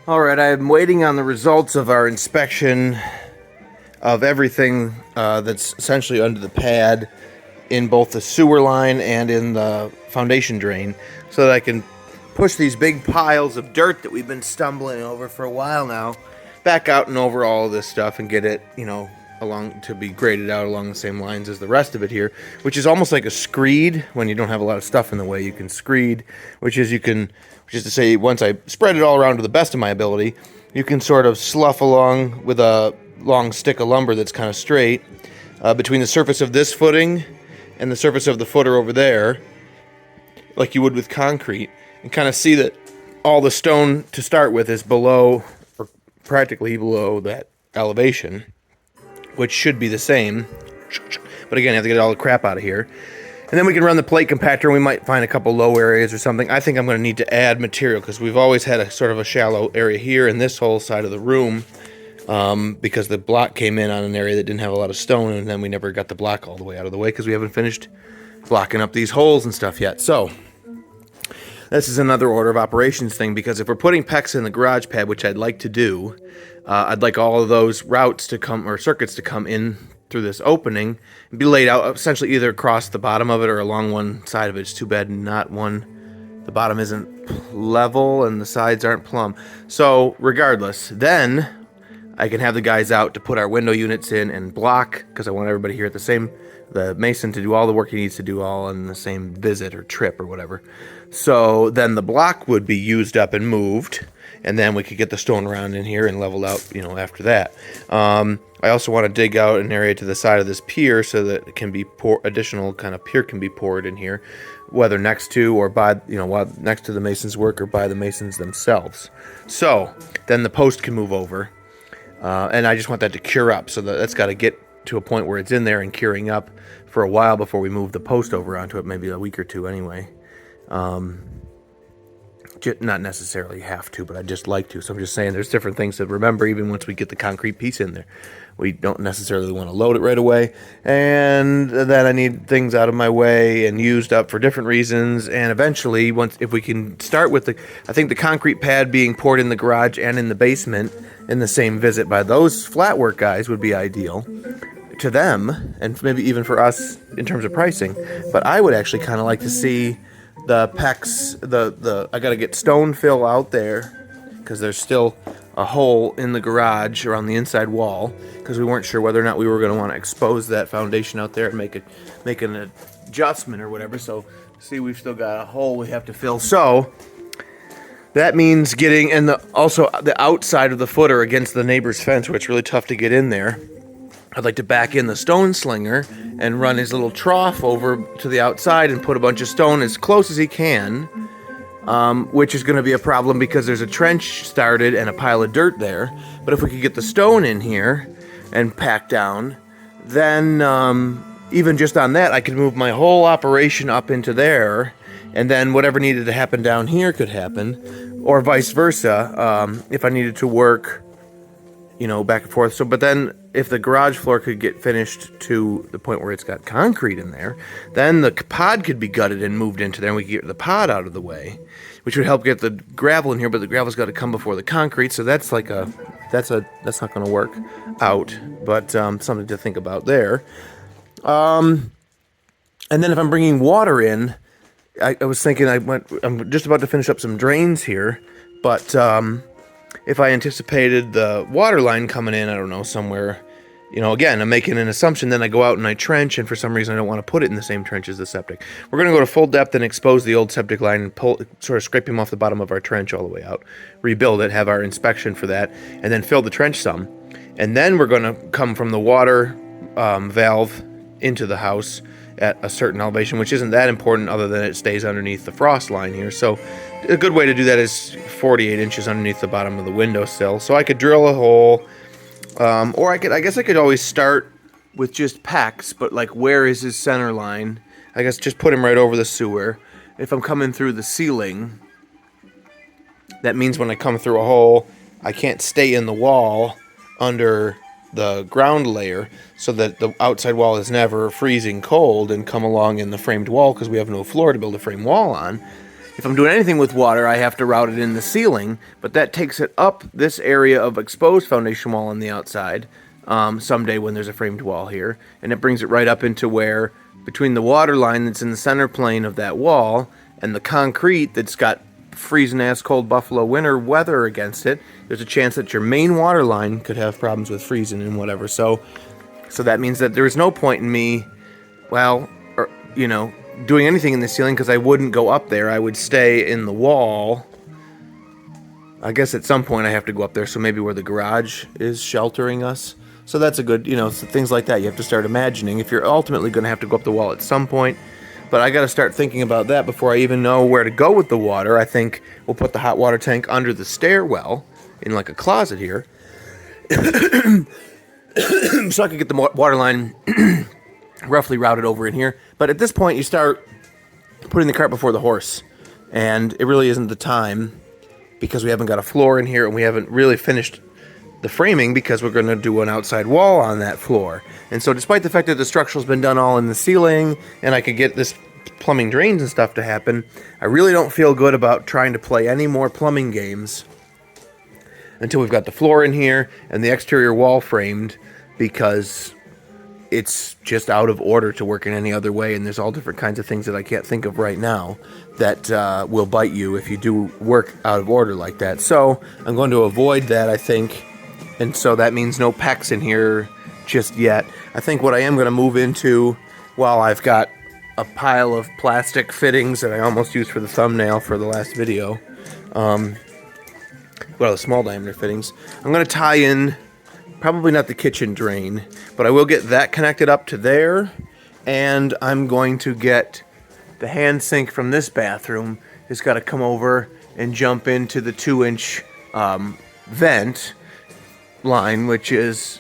Alright, I'm waiting on the results of our inspection of everything that's essentially under the pad in both the sewer line and in the foundation drain, so that I can push these big piles of dirt that we've been stumbling over for a while now back out and over all of this stuff and get it, along to be graded out along the same lines as the rest of it here, which is almost like a screed. When you don't have a lot of stuff in the way, you can screed, which is to say, once I spread it all around to the best of my ability, you can sort of slough along with a long stick of lumber that's kind of straight between the surface of this footing and the surface of the footer over there, like you would with concrete, and kind of see that all the stone to start with is below, or practically below, that elevation, which should be the same. But again, I have to get all the crap out of here. And then we can run the plate compactor, and we might find a couple low areas or something. I think I'm going to need to add material, because we've always had a sort of a shallow area here in this whole side of the room, because the block came in on an area that didn't have a lot of stone, and then we never got the block all the way out of the way because we haven't finished blocking up these holes and stuff yet. So this is another order of operations thing, because if we're putting PEX in the garage pad, which I'd like to do, I'd like all of those routes to come, or circuits to come in through this opening and be laid out essentially either across the bottom of it or along one side of it. It's too bad the bottom isn't level and the sides aren't plumb. So regardless, then I can have the guys out to put our window units in and block, because I want everybody here at the mason to do all the work he needs to do all in the same visit or trip or whatever. So then the block would be used up and moved, and then we could get the stone around in here and leveled out, after that. I also want to dig out an area to the side of this pier so that it can be additional kind of pier can be poured in here, whether next to or by, next to the mason's work or by the masons themselves. So then the post can move over, and I just want that to cure up. So that's got to get to a point where it's in there and curing up for a while before we move the post over onto it, maybe a week or two anyway. Not necessarily have to, but I just like to. So I'm just saying there's different things to remember even once we get the concrete piece in there. We don't necessarily want to load it right away, and then I need things out of my way and used up for different reasons. And eventually, if we can start with I think the concrete pad being poured in the garage and in the basement in the same visit by those flat work guys would be ideal to them, and maybe even for us in terms of pricing. But I would actually kind of like to see the PEX, I got to get stone fill out there, because there's still a hole in the garage around the inside wall, because we weren't sure whether or not we were going to want to expose that foundation out there and make an adjustment or whatever. So see, we've still got a hole we have to fill. So that means getting, and also the outside of the footer against the neighbor's fence, where it's really tough to get in there. I'd like to back in the stone slinger and run his little trough over to the outside and put a bunch of stone as close as he can, which is going to be a problem because there's a trench started and a pile of dirt there. But if we could get the stone in here and pack down, then even just on that, I could move my whole operation up into there, and then whatever needed to happen down here could happen, or vice versa, if I needed to work back and forth. So, but then if the garage floor could get finished to the point where it's got concrete in there, then the pod could be gutted and moved into there, and we could get the pod out of the way, which would help get the gravel in here. But the gravel's got to come before the concrete, so that's not going to work out. But something to think about there. And then if I'm bringing water in, I was thinking I'm just about to finish up some drains here, but if I anticipated the water line coming in, I don't know, somewhere, again, I'm making an assumption, then I go out and I trench, and for some reason I don't want to put it in the same trench as the septic. We're going to go to full depth and expose the old septic line and sort of scrape him off the bottom of our trench all the way out, rebuild it, have our inspection for that, and then fill the trench some. And then we're going to come from the water valve into the house at a certain elevation, which isn't that important other than it stays underneath the frost line here. So a good way to do that is 48 inches underneath the bottom of the windowsill. So I could drill a hole, or I guess I could always start with just PEX, but like, where is his center line? I guess just put him right over the sewer. If I'm coming through the ceiling, that means when I come through a hole, I can't stay in the wall under the ground layer, so that the outside wall is never freezing cold and come along in the framed wall, because we have no floor to build a frame wall on. if I'm doing anything with water, I have to route it in the ceiling, but that takes it up this area of exposed foundation wall on the outside someday when there's a framed wall here, and it brings it right up into where, between the water line that's in the center plane of that wall and the concrete that's got freezing ass cold Buffalo winter weather against it, there's a chance that your main water line could have problems with freezing and whatever. So that means that there's no point in me, doing anything in the ceiling, because I wouldn't go up there. I would stay in the wall. I guess at some point I have to go up there, so maybe where the garage is sheltering us. So that's a good, so things like that you have to start imagining if you're ultimately going to have to go up the wall at some point. But I got to start thinking about that before I even know where to go with the water. I think we'll put the hot water tank under the stairwell in like a closet here. So I could get the water line roughly routed over in here. But at this point, you start putting the cart before the horse. And it really isn't the time, because we haven't got a floor in here and we haven't really finished the framing, because we're going to do an outside wall on that floor. And so despite the fact that the structural's been done all in the ceiling and I could get this plumbing drains and stuff to happen, I really don't feel good about trying to play any more plumbing games until we've got the floor in here and the exterior wall framed, because it's just out of order to work in any other way, and there's all different kinds of things that I can't think of right now that will bite you if you do work out of order like that. So I'm going to avoid that, I think, and so that means no PEX in here just yet. I think what I am going to move into, while I've got a pile of plastic fittings that I almost used for the thumbnail for the last video, the small diameter fittings, I'm going to tie in, probably not the kitchen drain, but I will get that connected up to there, and I'm going to get the hand sink from this bathroom. It's got to come over and jump into the 2-inch vent line, which is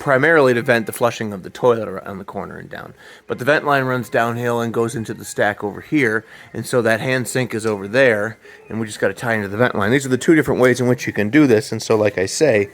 primarily to vent the flushing of the toilet around the corner and down. But the vent line runs downhill and goes into the stack over here, and so that hand sink is over there, and we just got to tie into the vent line. These are the two different ways in which you can do this, and so like I say,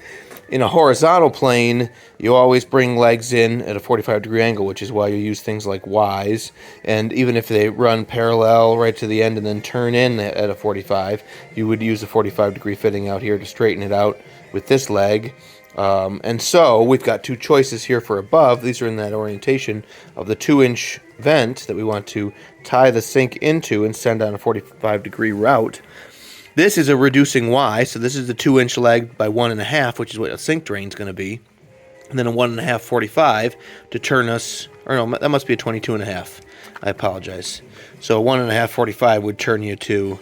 in a horizontal plane, you always bring legs in at a 45-degree angle, which is why you use things like Ys. And even if they run parallel right to the end and then turn in at a 45, you would use a 45-degree fitting out here to straighten it out with this leg. And so we've got two choices here for above. These are in that orientation of the 2-inch vent that we want to tie the sink into and send on a 45-degree route. This is a reducing Y, so this is the 2-inch leg by 1.5, which is what a sink drain is going to be. And then a 1.5 45 to turn us, or no, that must be a 22.5. I apologize. So a 1.5 45 would turn you to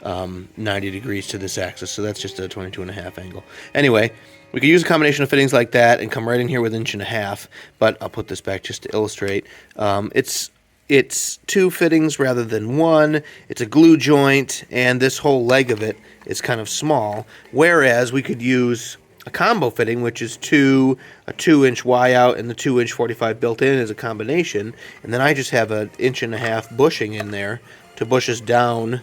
90 degrees to this axis, so that's just a 22.5 angle. Anyway, we could use a combination of fittings like that and come right in here with 1.5 inches, but I'll put this back just to illustrate. It's two fittings rather than one. It's a glue joint, and this whole leg of it is kind of small, whereas we could use a combo fitting, which is a 2-inch Y out and the 2-inch 45 built in as a combination, and then I just have an 1.5 inch bushing in there to bush us down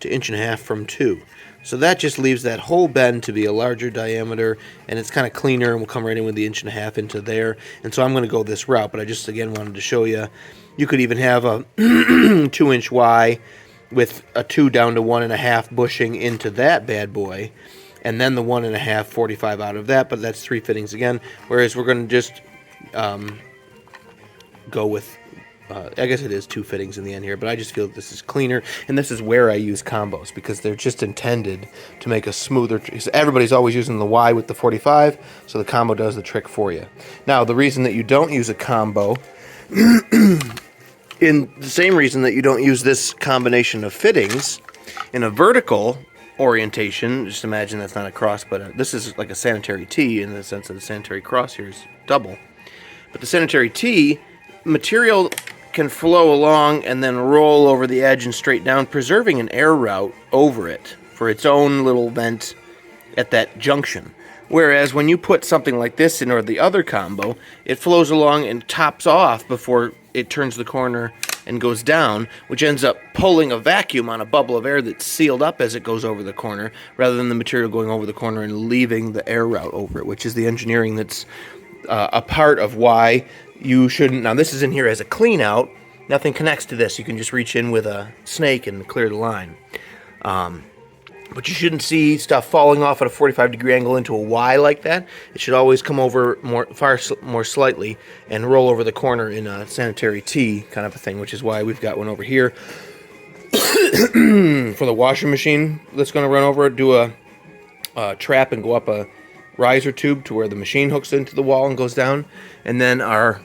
to 1.5 inches from 2. So that just leaves that whole bend to be a larger diameter, and it's kind of cleaner, and we'll come right in with the 1.5 inches into there. And so I'm going to go this route, but I just, again, wanted to show you. You could even have a 2-inch Y with a 2 down to 1.5 bushing into that bad boy, and then the 1.5 45 out of that, but that's 3 fittings again, whereas we're going to just go with, I guess it is 2 fittings in the end here, but I just feel that this is cleaner, and this is where I use combos, because they're just intended to make a smoother, everybody's always using the Y with the 45, so the combo does the trick for you. Now, the reason that you don't use a combo, in the same reason that you don't use this combination of fittings in a vertical orientation, just imagine that's not a cross, but this is like a sanitary T in the sense that the sanitary cross here is double. But the sanitary T material can flow along and then roll over the edge and straight down, preserving an air route over it for its own little vent at that junction. Whereas when you put something like this in, or the other combo, it flows along and tops off before it turns the corner and goes down, which ends up pulling a vacuum on a bubble of air that's sealed up as it goes over the corner, rather than the material going over the corner and leaving the air route over it, which is the engineering that's a part of why you shouldn't. Now, this is in here as a clean out, Nothing connects to this. You can just reach in with a snake and clear the line. But you shouldn't see stuff falling off at a 45-degree angle into a Y like that. It should always come over far more slightly and roll over the corner in a sanitary T kind of a thing, which is why we've got one over here for the washing machine that's going to run over it, do a trap and go up a riser tube to where the machine hooks into the wall and goes down. And then our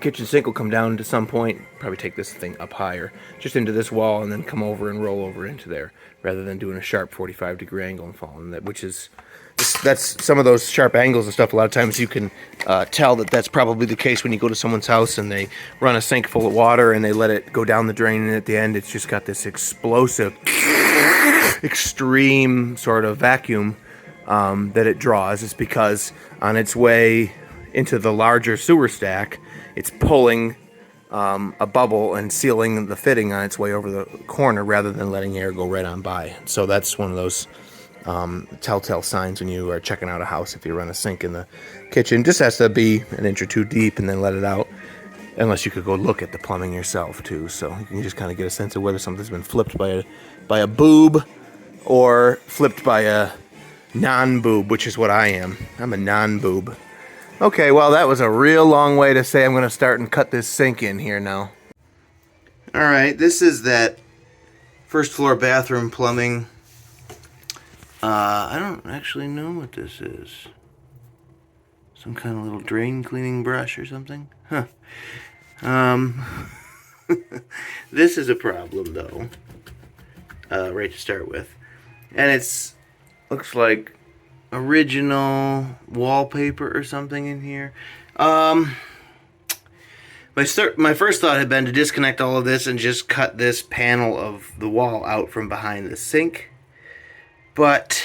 kitchen sink will come down to some point, probably take this thing up higher, just into this wall and then come over and roll over into there, rather than doing a sharp 45-degree angle and falling. That's some of those sharp angles and stuff. A lot of times you can tell that that's probably the case when you go to someone's house and they run a sink full of water and they let it go down the drain, and at the end it's just got this explosive, extreme sort of vacuum that it draws. It's because on its way into the larger sewer stack, it's pulling a bubble and sealing the fitting on its way over the corner rather than letting air go right on by. So that's one of those telltale signs when you are checking out a house. If you run a sink in the kitchen, just has to be an inch or two deep and then let it out, unless you could go look at the plumbing yourself too. So you can just kind of get a sense of whether something's been flipped by a boob or flipped by a non-boob, which is what I am. I'm a non-boob. Okay, well, that was a real long way to say I'm going to start and cut this sink in here now. Alright, this is that first floor bathroom plumbing. I don't actually know what this is. Some kind of little drain cleaning brush or something? Huh. This is a problem, though. Right to start with. And looks like original wallpaper or something in here. My first thought had been to disconnect all of this and just cut this panel of the wall out from behind the sink, but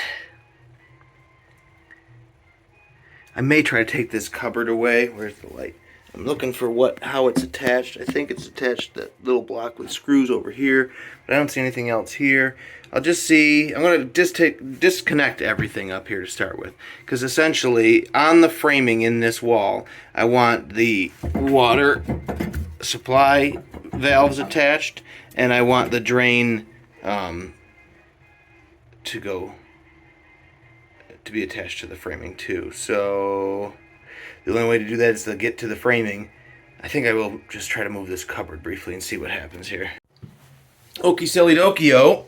I may try to take this cupboard away. Where's the light? I'm looking for how it's attached. I think it's attached to that little block with screws over here, but I don't see anything else here. I'll just see. I'm going to disconnect everything up here to start with, because essentially on the framing in this wall, I want the water supply valves attached, and I want the drain to be attached to the framing too. So the only way to do that is to get to the framing. I think I will just try to move this cupboard briefly and see what happens here. Okie silly dokio.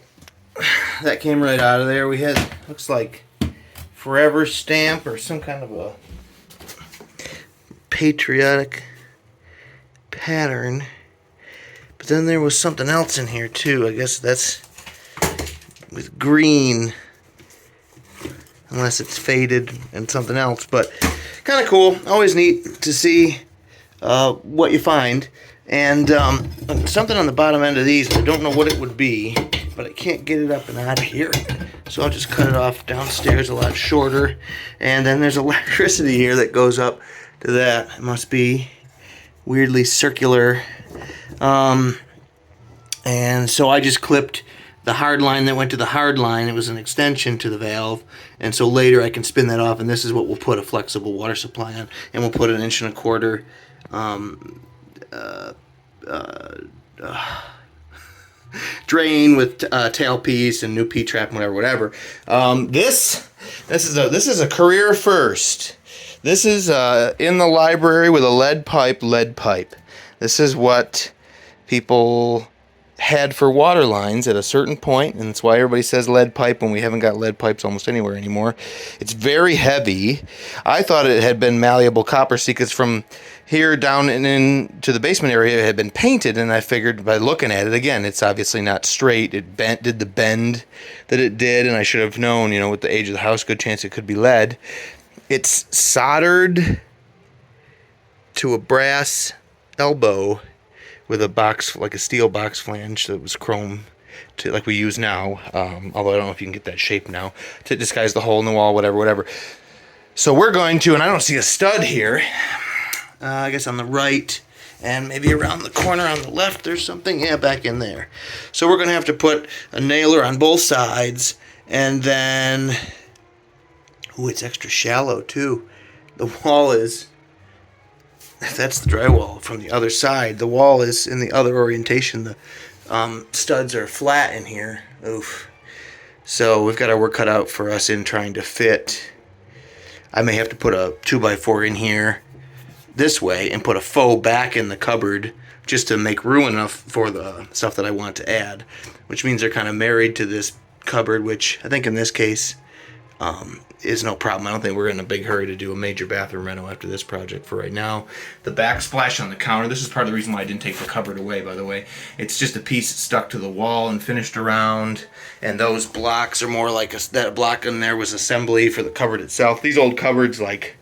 That came right out of there. We had, looks like, forever stamp or some kind of a patriotic pattern. But then there was something else in here too. I guess that's with green, unless it's faded and something else. But kind of cool. Always neat to see what you find. And something on the bottom end of these, I don't know what it would be, but I can't get it up and out of here. So I'll just cut it off downstairs a lot shorter. And then there's electricity here that goes up to that. It must be weirdly circular. And so I just clipped the hard line that went to the hard line. It was an extension to the valve. And so later I can spin that off, and this is what we'll put a flexible water supply on. And we'll put an 1.25 drain with tailpiece and new P-trap and whatever. This is a career first. This is in the library with a lead pipe. This is what people had for water lines at a certain point, and that's why everybody says lead pipe when we haven't got lead pipes almost anywhere anymore. It's very heavy. I thought it had been malleable copper, see, because from here down and into the basement area it had been painted, and I figured by looking at it, again, it's obviously not straight. It did the bend that it did, and I should have known, with the age of the house, good chance it could be lead. It's soldered to a brass elbow with a box, like a steel box flange that was chrome, like we use now, although I don't know if you can get that shape now, to disguise the hole in the wall, whatever. So we're going to, and I don't see a stud here, I guess on the right, and maybe around the corner on the left there's something, yeah, back in there. So we're going to have to put a nailer on both sides, and then, ooh, it's extra shallow too. The wall is that's the drywall from the other side. The wall is in the other orientation. The studs are flat in here. Oof. So we've got our work cut out for us in trying to fit. I may have to put a 2x4 in here this way and put a faux back in the cupboard just to make room enough for the stuff that I want to add, which means they're kind of married to this cupboard, which I think in this case is no problem. I don't think we're in a big hurry to do a major bathroom reno after this project for right now. The backsplash on the counter, this is part of the reason why I didn't take the cupboard away, by the way. It's just a piece stuck to the wall and finished around, and those blocks are more like that block in there was assembly for the cupboard itself. These old cupboards, like,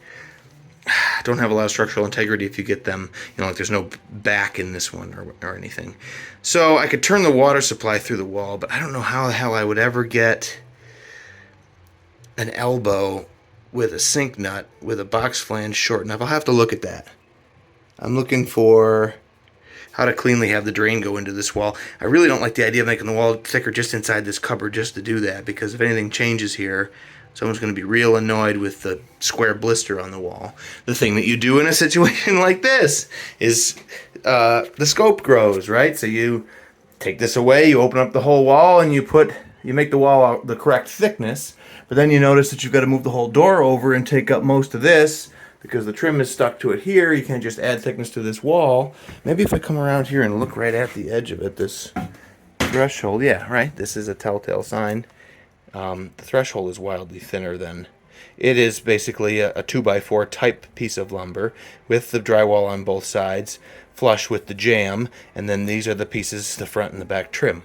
don't have a lot of structural integrity if you get them, like there's no back in this one or anything. So I could turn the water supply through the wall, but I don't know how the hell I would ever get an elbow with a sink nut with a box flange short enough. I'll have to look at that. I'm looking for how to cleanly have the drain go into this wall. I really don't like the idea of making the wall thicker just inside this cupboard just to do that, because if anything changes here, someone's going to be real annoyed with the square blister on the wall. The thing that you do in a situation like this is the scope grows, right? So you take this away, you open up the whole wall, and you make the wall the correct thickness, but then you notice that you've got to move the whole door over and take up most of this because the trim is stuck to it here. You can't just add thickness to this wall. Maybe if I come around here and look right at the edge of it, this threshold, yeah, right, this is a telltale sign. The threshold is wildly thinner than it is. Basically a 2x4 type piece of lumber with the drywall on both sides, flush with the jamb, and then these are the pieces, the front and the back trim.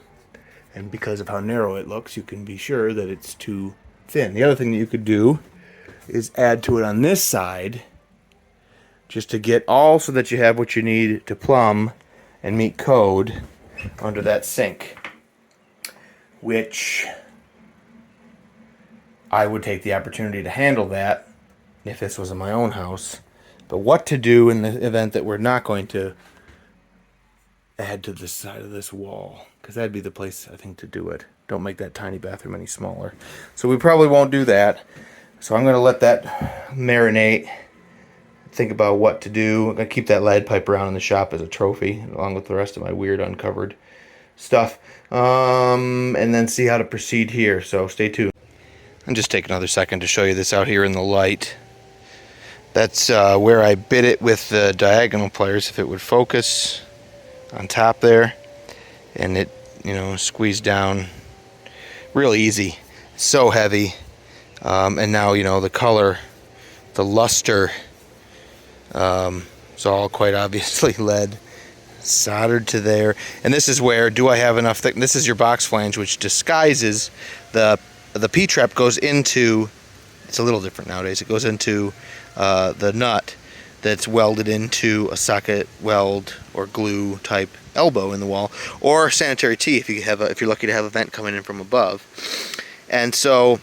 And because of how narrow it looks, you can be sure that it's too thin. The other thing that you could do is add to it on this side, just to get all so that you have what you need to plumb and meet code under that sink, which I would take the opportunity to handle that if this was in my own house. But what to do in the event that we're not going to add to this side of this wall, because that'd be the place, I think, to do it. Don't make that tiny bathroom any smaller. So we probably won't do that. So I'm going to let that marinate, think about what to do. I'm going to keep that lead pipe around in the shop as a trophy, along with the rest of my weird uncovered stuff, and then see how to proceed here. So stay tuned. And just take another second to show you this out here in the light. That's where I bit it with the diagonal pliers, if it would focus on top there, and it squeezed down real easy. So heavy. And now the color, the luster, is all quite obviously lead, soldered to there. And this is where, do I have enough thickness? This is your box flange, which disguises the P-trap goes into, it's a little different nowadays, it goes into the nut that's welded into a socket weld or glue type elbow in the wall, or sanitary tee if you're lucky to have a vent coming in from above. And so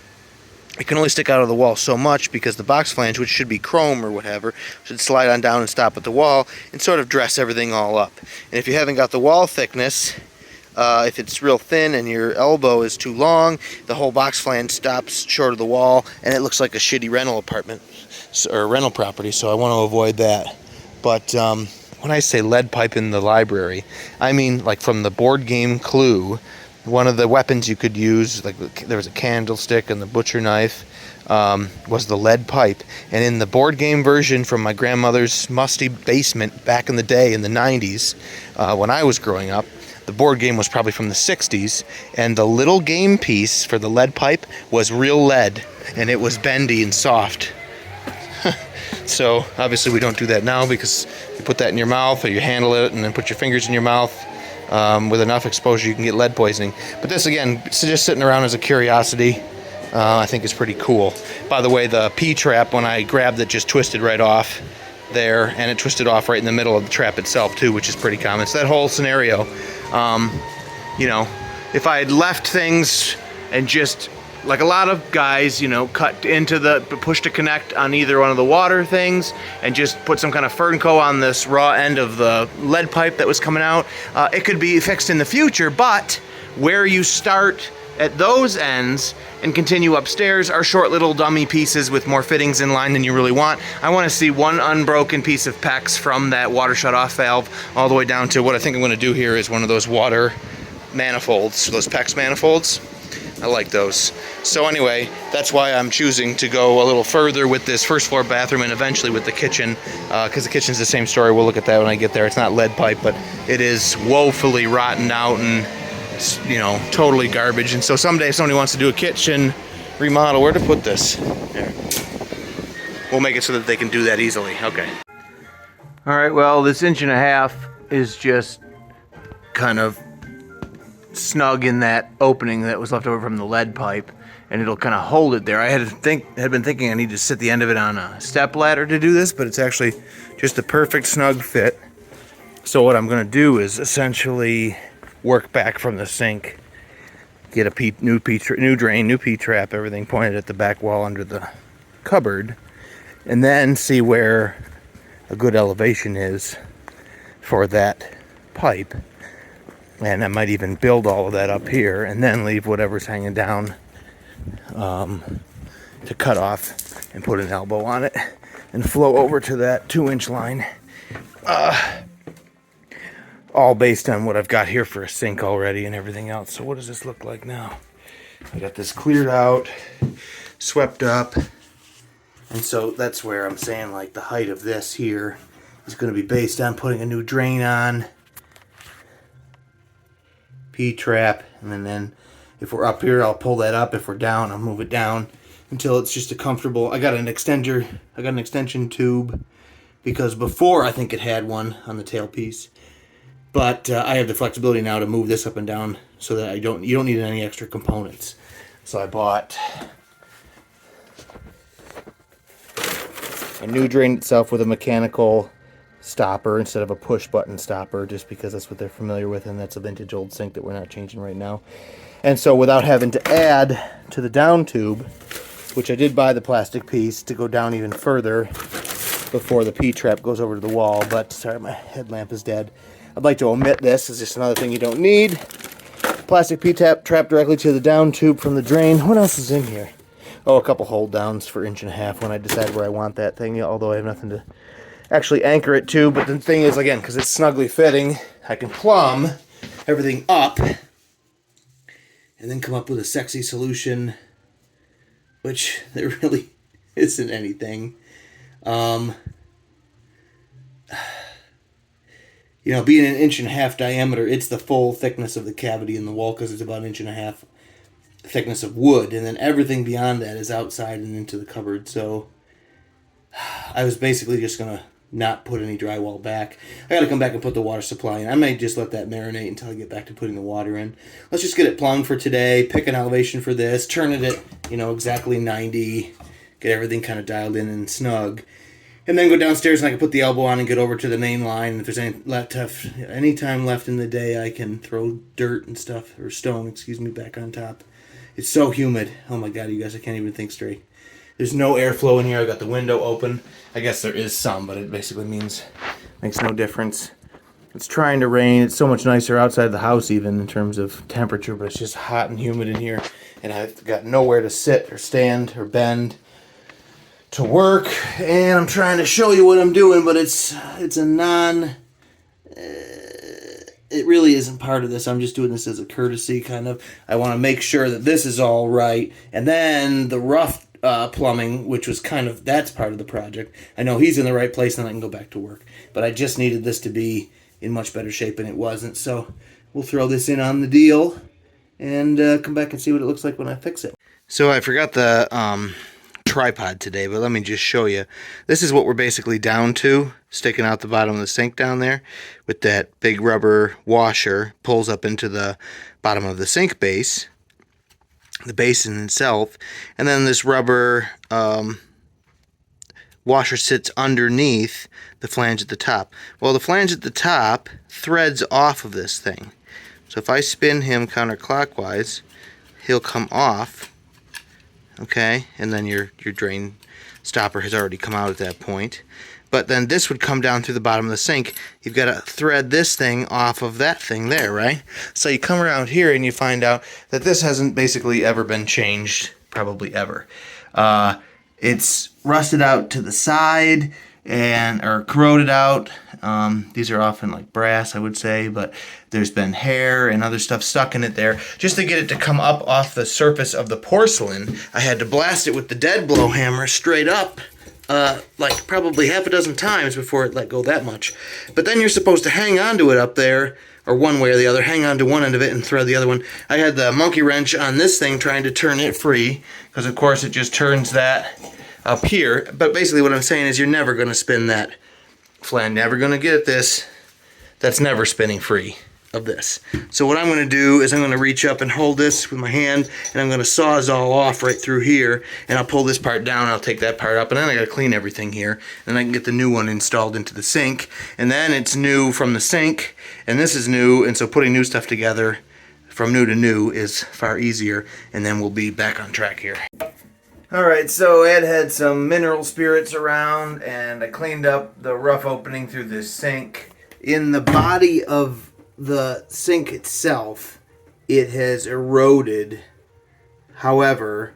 it can only stick out of the wall so much, because the box flange, which should be chrome or whatever, should slide on down and stop at the wall and sort of dress everything all up. And if you haven't got the wall thickness, if it's real thin and your elbow is too long, the whole box flange stops short of the wall, and it looks like a shitty rental apartment or rental property. So I want to avoid that. But when I say lead pipe in the library, I mean like from the board game Clue. One of the weapons you could use, like there was a candlestick and the butcher knife, was the lead pipe. And in the board game version from my grandmother's musty basement back in the day in the 90s, when I was growing up, the board game was probably from the 60s, and the little game piece for the lead pipe was real lead, and it was bendy and soft. So obviously we don't do that now, because you put that in your mouth, or you handle it and then put your fingers in your mouth. With enough exposure you can get lead poisoning. But this, again, it's just sitting around as a curiosity. I think is pretty cool. By the way, the P-trap, when I grabbed it, just twisted right off there, and it twisted off right in the middle of the trap itself too, which is pretty common. So that whole scenario, if I had left things and just, like a lot of guys, cut into the push to connect on either one of the water things and just put some kind of Fernco on this raw end of the lead pipe that was coming out, it could be fixed in the future. But where you start at those ends and continue upstairs are short little dummy pieces with more fittings in line than you really want. I want to see one unbroken piece of PEX from that water shut-off valve all the way down to what I think I'm going to do here is one of those water manifolds, those PEX manifolds. I like those. So anyway, that's why I'm choosing to go a little further with this first floor bathroom and eventually with the kitchen, because the kitchen's the same story. We'll look at that when I get there. It's not lead pipe, but it is woefully rotten out and, you know, totally garbage. And so someday if somebody wants to do a kitchen remodel, where to put this? There. We'll make it so that they can do that easily. Okay. All right, well, this 1.5 inches is just kind of snug in that opening that was left over from the lead pipe, and it'll kind of hold it there. I had been thinking I need to sit the end of it on a step ladder to do this, but it's actually just a perfect snug fit. So what I'm going to do is essentially work back from the sink, get a new drain, new P-trap, everything pointed at the back wall under the cupboard, and then see where a good elevation is for that pipe. And I might even build all of that up here and then leave whatever's hanging down to cut off and put an elbow on it and flow over to that 2-inch line. All based on what I've got here for a sink already and everything else. So what does this look like now? I got this cleared out, swept up. And so that's where I'm saying like the height of this here is going to be based on putting a new drain on, P-trap, and then if we're up here I'll pull that up. If we're down I'll move it down until it's just a comfortable. I got an extension tube because before I think it had one on the tailpiece, but I have the flexibility now to move this up and down so that you don't need any extra components. So I bought a new drain itself with a mechanical stopper instead of a push button stopper, just because that's what they're familiar with, and that's a vintage old sink that we're not changing right now. And so without having to add to the down tube, which I did buy the plastic piece to go down even further before the P-trap goes over to the wall, but sorry, my headlamp is dead. I'd like to omit this. It's just another thing you don't need. Plastic P-trap directly to the down tube from the drain. What else is in here? Oh, a couple hold downs for 1.5 inches when I decide where I want that thing, although I have nothing to actually anchor it to. But the thing is, again, because it's snugly fitting, I can plumb everything up and then come up with a sexy solution, which there really isn't anything. You know, being 1.5 inches diameter, it's the full thickness of the cavity in the wall because it's about 1.5 inches thickness of wood, and then everything beyond that is outside and into the cupboard. So I was basically just gonna not put any drywall back. I gotta come back and put the water supply in. I may just let that marinate until I get back to putting the water in. Let's just get it plumbed for today, pick an elevation for this, turn it at, you know, exactly 90, get everything kind of dialed in and snug, and then go downstairs and I can put the elbow on and get over to the main line. And if there's any time left in the day, I can throw dirt and stuff, or stone, back on top. It's so humid. Oh my god, you guys, I can't even think straight. There's no airflow in here. I got the window open. I guess there is some, but it basically makes no difference. It's trying to rain. It's so much nicer outside the house even in terms of temperature, but it's just hot and humid in here. And I've got nowhere to sit or stand or bend to work. And I'm trying to show you what I'm doing, but it's a it really isn't part of this. I'm just doing this as a courtesy, kind of. I want to make sure that this is all right. And then the rough plumbing, which was that's part of the project. I know he's in the right place and I can go back to work. But I just needed this to be in much better shape, and it wasn't. So we'll throw this in on the deal and come back and see what it looks like when I fix it. So I forgot the tripod today, but let me just show you. This is what we're basically down to, sticking out the bottom of the sink down there with that big rubber washer, pulls up into the bottom of the sink base, the basin itself, and then this rubber washer sits underneath the flange at the top. Well, the flange at the top threads off of this thing. So if I spin him counterclockwise, he'll come off. Okay, and then your drain stopper has already come out at that point. but then this would come down through the bottom of the sink. You've got to thread this thing off of that thing there, right? So you come around here and you find out that this hasn't basically ever been changed, probably ever. It's rusted out to the side or corroded out. These are often like brass, I would say, but there's been hair and other stuff stuck in it there. Just to get it to come up off the surface of the porcelain, I had to blast it with the dead blow hammer straight up, like probably half a dozen times before it let go that much. But then you're supposed to hang on to it up there, or one way or the other, hang on to one end of it and thread the other one. I had the monkey wrench on this thing trying to turn it free, because of course it just turns that up here. But basically what I'm saying is you're never going to spin that flange, never going to get this. That's never spinning free of this. So what I'm going to do is I'm going to reach up and hold this with my hand, and I'm going to sawzall off right through here, and I'll pull this part down, I'll take that part up, and then I got to clean everything here, and I can get the new one installed into the sink, and then it's new from the sink, and this is new, and so putting new stuff together from new to new is far easier, and then we'll be back on track here. Alright, so Ed had some mineral spirits around, and I cleaned up the rough opening through the sink. In the body of the sink itself, it has eroded. However,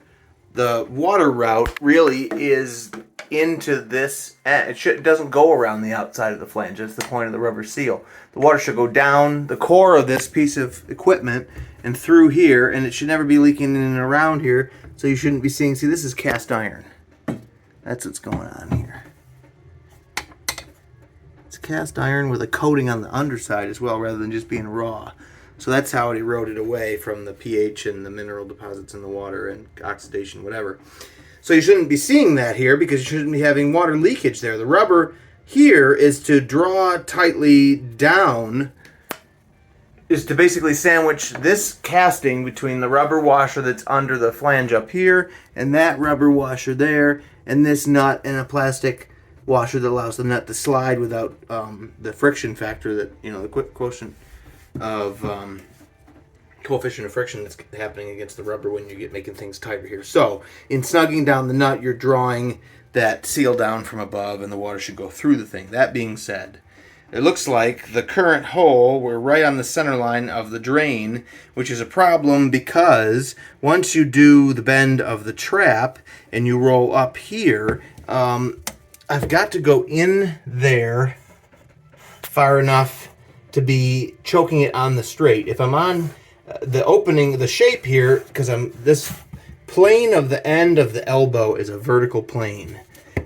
the water route really is into this end. It doesn't go around the outside of the flange. That's the point of the rubber seal. The water should go down the core of this piece of equipment and through here, and it should never be leaking in and around here, so you shouldn't be seeing, see, this is cast iron. That's what's going on here. It's cast iron with a coating on the underside as well, rather than just being raw. So that's how it eroded away from the pH and the mineral deposits in the water and oxidation, whatever. So you shouldn't be seeing that here, because you shouldn't be having water leakage there. The rubber here is to draw tightly down, is to basically sandwich this casting between the rubber washer that's under the flange up here and that rubber washer there, and this nut and a plastic washer that allows the nut to slide without the friction factor that, you know, the coefficient of friction that's happening against the rubber when you get making things tighter here. So in snugging down the nut, you're drawing that seal down from above, and the water should go through the thing. That being said, it looks like the current hole, we're right on the center line of the drain, which is a problem because once you do the bend of the trap and you roll up here, I've got to go in there far enough to be choking it on the straight. If I'm on the opening, the shape here, because this plane of the end of the elbow is a vertical plane.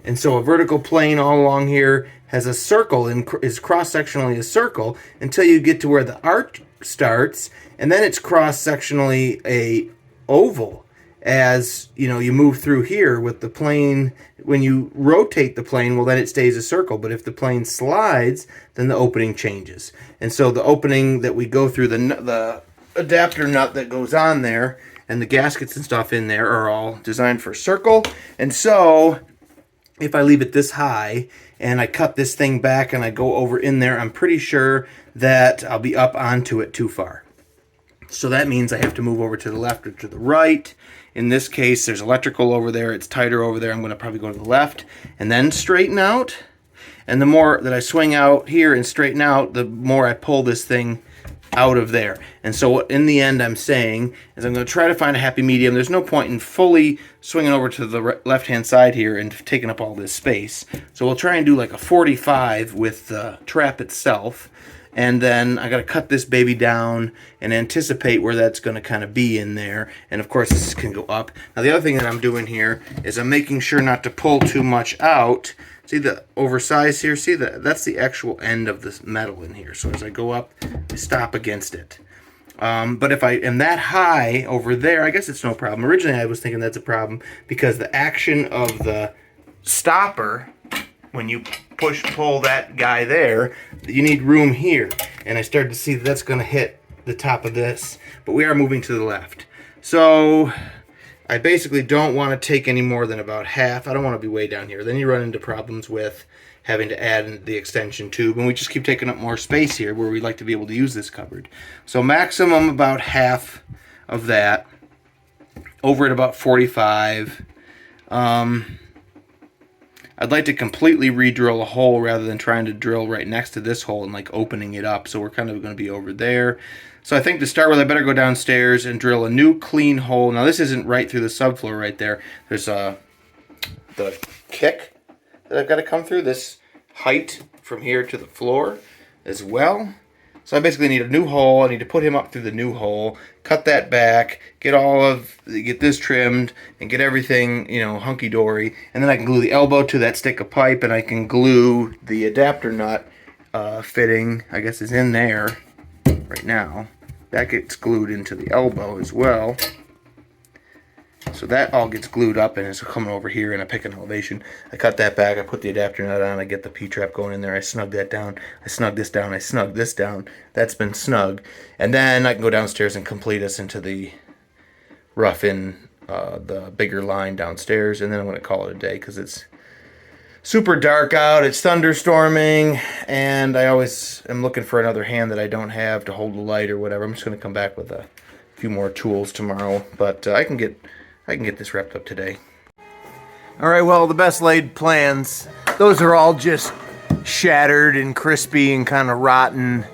And so a vertical plane all along here has a circle and is cross-sectionally a circle until you get to where the arc starts, and then it's cross-sectionally a oval as, you know, you move through here with the plane. When you rotate the plane, well, then it stays a circle, but if the plane slides, then the opening changes. And so the opening that we go through, the adapter nut that goes on there and the gaskets and stuff in there are all designed for a circle. And so if I leave it this high and I cut this thing back and I go over in there, I'm pretty sure that I'll be up onto it too far. So that means I have to move over to the left or to the right. In this case, there's electrical over there. It's tighter over there. I'm going to probably go to the left and then straighten out. And the more that I swing out here and straighten out, the more I pull this thing out of there. And so what in the end I'm saying is I'm going to try to find a happy medium. There's no point in fully swinging over to the left-hand side here and taking up all this space. So we'll try and do like a 45 with the trap itself. And then I got to cut this baby down and anticipate where that's going to kind of be in there. And of course this can go up. Now the other thing that I'm doing here is I'm making sure not to pull too much out. See the oversized here? See that's the actual end of this metal in here. So as I go up, I stop against it. But if I am that high over there, I guess it's no problem. Originally I was thinking that's a problem because the action of the stopper, when you pull that guy there, you need room here. And I started to see that's going to hit the top of this. But we are moving to the left. So I basically don't want to take any more than about half. I don't want to be way down here. Then you run into problems with having to add the extension tube. And we just keep taking up more space here where we like to be able to use this cupboard. So maximum about half of that. Over at about 45. I'd like to completely re-drill a hole rather than trying to drill right next to this hole and like opening it up. So we're kind of going to be over there. So I think to start with, I better go downstairs and drill a new clean hole. Now this isn't right through the subfloor right there. There's the kick that I've got to come through, this height from here to the floor as well. So I basically need a new hole. I need to put him up through the new hole, cut that back, get this trimmed, and get everything, you know, hunky-dory. And then I can glue the elbow to that stick of pipe, and I can glue the adapter nut fitting, I guess is in there right now. That gets glued into the elbow as well. So that all gets glued up and is coming over here, and I pick an elevation. I cut that back, I put the adapter nut on, I get the P-trap going in there, I snug that down, I snug this down, I snug this down. That's been snug. And then I can go downstairs and complete us into the rough in the bigger line downstairs, and then I'm going to call it a day because it's super dark out, it's thunderstorming, and I always am looking for another hand that I don't have to hold the light or whatever. I'm just going to come back with a few more tools tomorrow, but I can get this wrapped up today. All right, well, the best laid plans, those are all just shattered and crispy and kind of rotten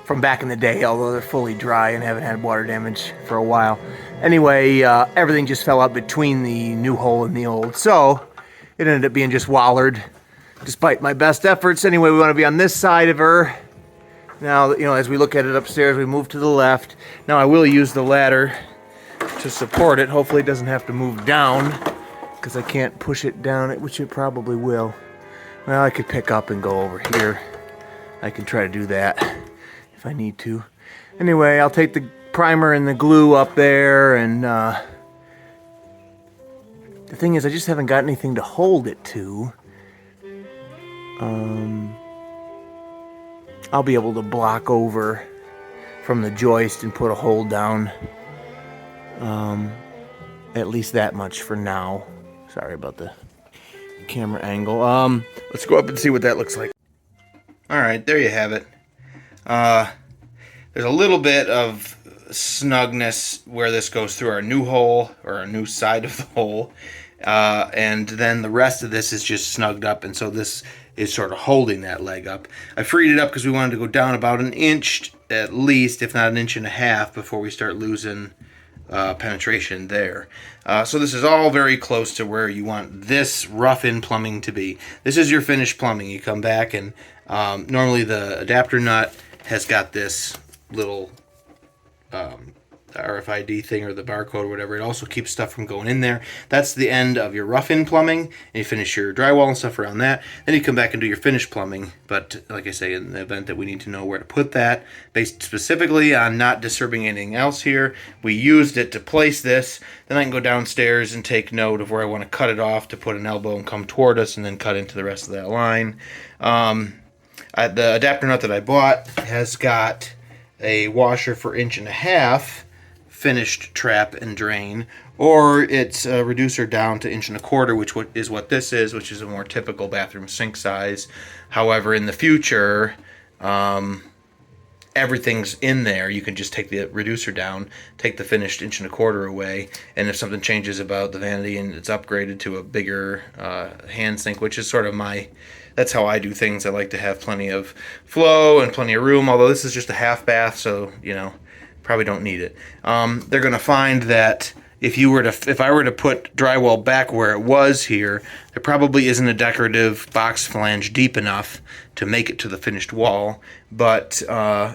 from back in the day, although they're fully dry and haven't had water damage for a while. Anyway, everything just fell out between the new hole and the old, so it ended up being just wallered, despite my best efforts. Anyway, we want to be on this side of her. Now, you know, as we look at it upstairs, we move to the left. Now I will use the ladder to support it. Hopefully it doesn't have to move down, because I can't push it down, which it probably will. Well, I could pick up and go over here. I can try to do that if I need to. Anyway, I'll take the primer and the glue up there, and the thing is, I just haven't got anything to hold it to. I'll be able to block over from the joist and put a hole down. At least that much for now. Sorry about the camera angle. Let's go up and see what that looks like. Alright, there you have it. There's a little bit of snugness where this goes through our new hole, or our new side of the hole. And then the rest of this is just snugged up, and so this is sort of holding that leg up. I freed it up because we wanted to go down about an inch at least, if not an inch and a half, before we start losing penetration there. So this is all very close to where you want this rough-in plumbing to be. This is your finished plumbing. You come back and normally the adapter nut has got this little RFID thing or the barcode or whatever. It also keeps stuff from going in there. That's the end of your rough-in plumbing, and you finish your drywall and stuff around that. Then you come back and do your finished plumbing. But like I say, in the event that we need to know where to put that, based specifically on not disturbing anything else here, we used it to place this. Then I can go downstairs and take note of where I want to cut it off to put an elbow and come toward us, and then cut into the rest of that line. The adapter nut that I bought has got a washer for 1.5 inches finished trap and drain, or it's a reducer down to 1.25 inches, which is what this is, which is a more typical bathroom sink size. However, in the future, everything's in there. You can just take the reducer down, take the finished 1.25 inches away, and if something changes about the vanity and it's upgraded to a bigger hand sink, which is sort of that's how I do things. I like to have plenty of flow and plenty of room, although this is just a half bath, so, you know, probably don't need it. They're going to find that if I were to put drywall back where it was here, there probably isn't a decorative box flange deep enough to make it to the finished wall, but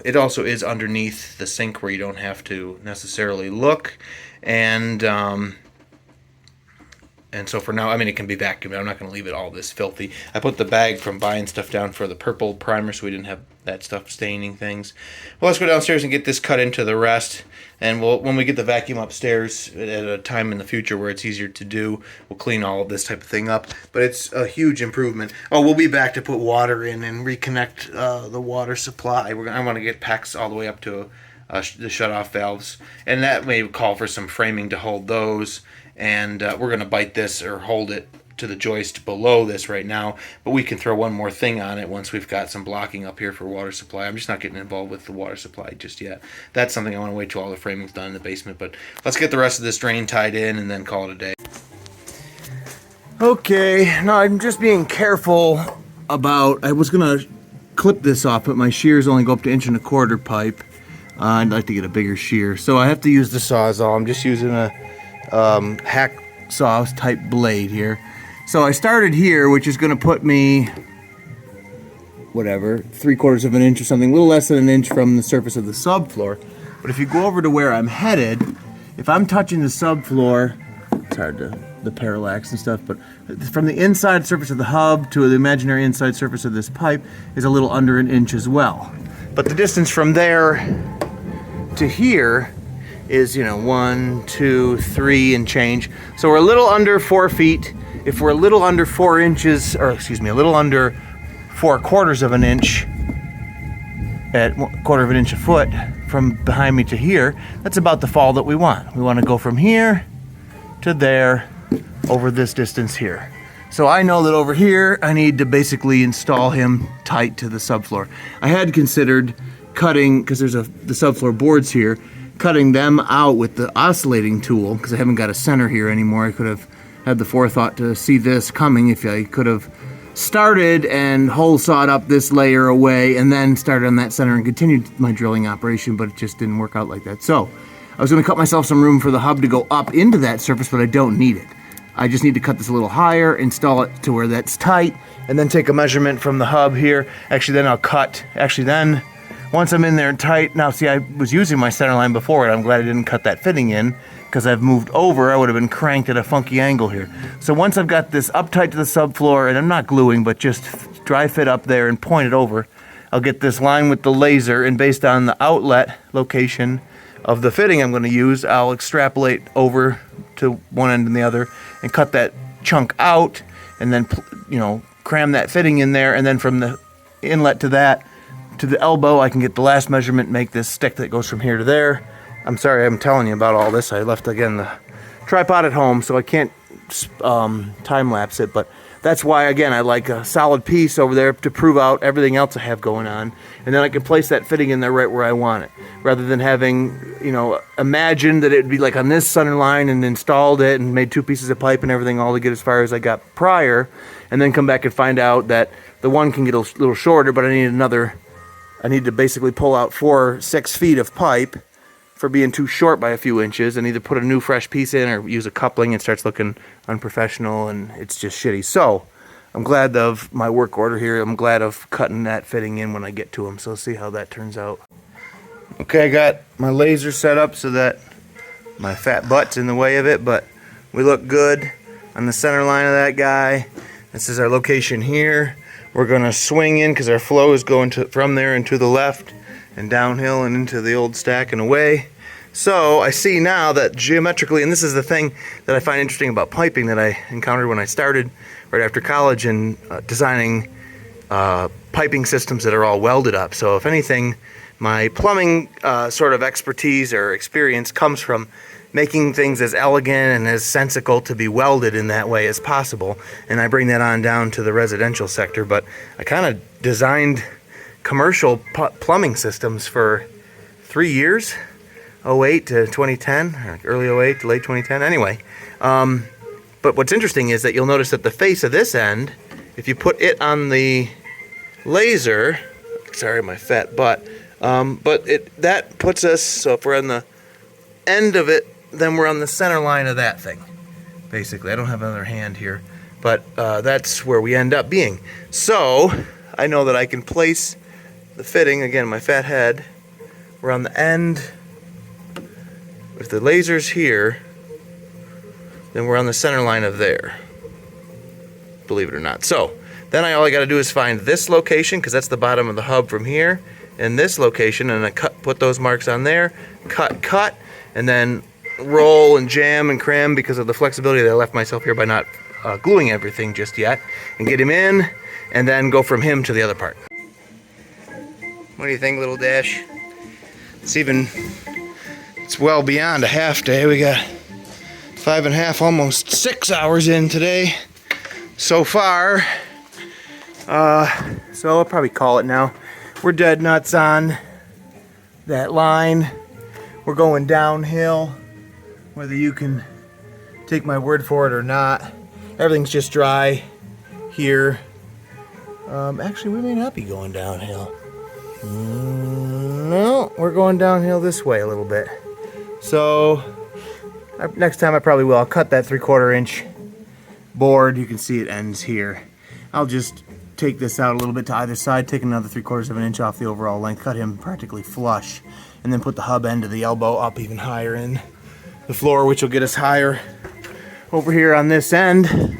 it also is underneath the sink where you don't have to necessarily look, and so for now, I mean, it can be vacuumed. I'm not going to leave it all this filthy. I put the bag from buying stuff down for the purple primer so we didn't have that stuff staining things. Well, let's go downstairs and get this cut into the rest. And when we get the vacuum upstairs at a time in the future where it's easier to do, we'll clean all of this type of thing up. But it's a huge improvement. Oh, we'll be back to put water in and reconnect the water supply. I want to get PEX all the way up to the shut-off valves. And that may call for some framing to hold those. And we're going to bite this or hold it to the joist below this right now, but we can throw one more thing on it once we've got some blocking up here for water supply. I'm just not getting involved with the water supply just yet. That's something I want to wait till all the framing's done in the basement, but let's get the rest of this drain tied in and then call it a day. Okay, now I'm just being careful about, I was gonna clip this off, but my shears only go up to 1.25 inch pipe. I'd like to get a bigger shear, so I have to use the Sawzall. I'm just using a hacksaw type blade here. So I started here, which is gonna put me, whatever, 3/4 inch or something, a little less than an inch from the surface of the subfloor. But if you go over to where I'm headed, if I'm touching the subfloor, it's hard to, the parallax and stuff, but from the inside surface of the hub to the imaginary inside surface of this pipe is a little under an inch as well. But the distance from there to here is, 1, 2, 3 and change. So we're a little under 4 feet. If we're a little under 4 inches, or excuse me, a little under 4/4 inch at 1/4 inch a foot from behind me to here, that's about the fall that we want. We want to go from here to there over this distance here. So I know that over here I need to basically install him tight to the subfloor. I had considered cutting, because there's the subfloor boards here, cutting them out with the oscillating tool, because I haven't got a center here anymore. I could have had the forethought to see this coming if I could have started and hole sawed up this layer away and then started on that center and continued my drilling operation, but it just didn't work out like that. So I was going to cut myself some room for the hub to go up into that surface, but I don't need it. I just need to cut this a little higher, install it to where that's tight, and then take a measurement from the hub here. Actually, then I'll cut. Actually, then once I'm in there tight, now see, I was using my center line before, and I'm glad I didn't cut that fitting in, because I've moved over, I would have been cranked at a funky angle here. So once I've got this up tight to the subfloor, and I'm not gluing, but just dry fit up there and point it over, I'll get this line with the laser, and based on the outlet location of the fitting I'm going to use, I'll extrapolate over to one end and the other and cut that chunk out, and then cram that fitting in there, and then from the inlet to that to the elbow I can get the last measurement, make this stick that goes from here to there. I'm sorry I'm telling you about all this. I left again the tripod at home, so I can't time lapse it, but that's why, again, I like a solid piece over there to prove out everything else I have going on. And then I can place that fitting in there right where I want it. Rather than having, imagined that it would be like on this center line and installed it and made 2 pieces of pipe and everything all to get as far as I got prior. And then come back and find out that the one can get a little shorter, but I need to basically pull out 4-6 feet of pipe for being too short by a few inches, and either put a new fresh piece in or use a coupling. It starts looking unprofessional and it's just shitty. So I'm glad of my work order here. I'm glad of cutting that fitting in when I get to them. So see how that turns out. Okay, I got my laser set up so that my fat butt's in the way of it, but we look good on the center line of that guy. This is our location here. We're gonna swing in because our flow is going from there and to the left and downhill and into the old stack and away. So I see now that geometrically, and this is the thing that I find interesting about piping that I encountered when I started right after college in designing piping systems that are all welded up. So if anything, my plumbing sort of expertise or experience comes from making things as elegant and as sensical to be welded in that way as possible. And I bring that on down to the residential sector, but I kind of designed commercial plumbing systems for 3 years, 08 to 2010, or early 08 to late 2010, anyway. But what's interesting is that you'll notice that the face of this end, if you put it on the laser, sorry my fat butt, but that puts us, so if we're on the end of it, then we're on the center line of that thing, basically. I don't have another hand here, but that's where we end up being. So I know that I can place the fitting, again, my fat head, we're on the end. If the laser's here, then we're on the center line of there, believe it or not. So then all I got to do is find this location, because that's the bottom of the hub from here, and this location, and I put those marks on there, cut, and then roll and jam and cram because of the flexibility that I left myself here by not gluing everything just yet, and get him in, and then go from him to the other part. What do you think, little Dash? It's well beyond a half day. We got 5.5, almost 6 hours in today so far. So I'll probably call it now. We're dead nuts on that line. We're going downhill, whether you can take my word for it or not. Everything's just dry here. Actually, we may not be going downhill. No, we're going downhill this way a little bit. So next time I probably will. I'll cut that 3/4 inch board. You can see it ends here. I'll just take this out a little bit to either side, take another 3/4 of an inch off the overall length, cut him practically flush, and then put the hub end of the elbow up even higher in the floor, which will get us higher over here on this end.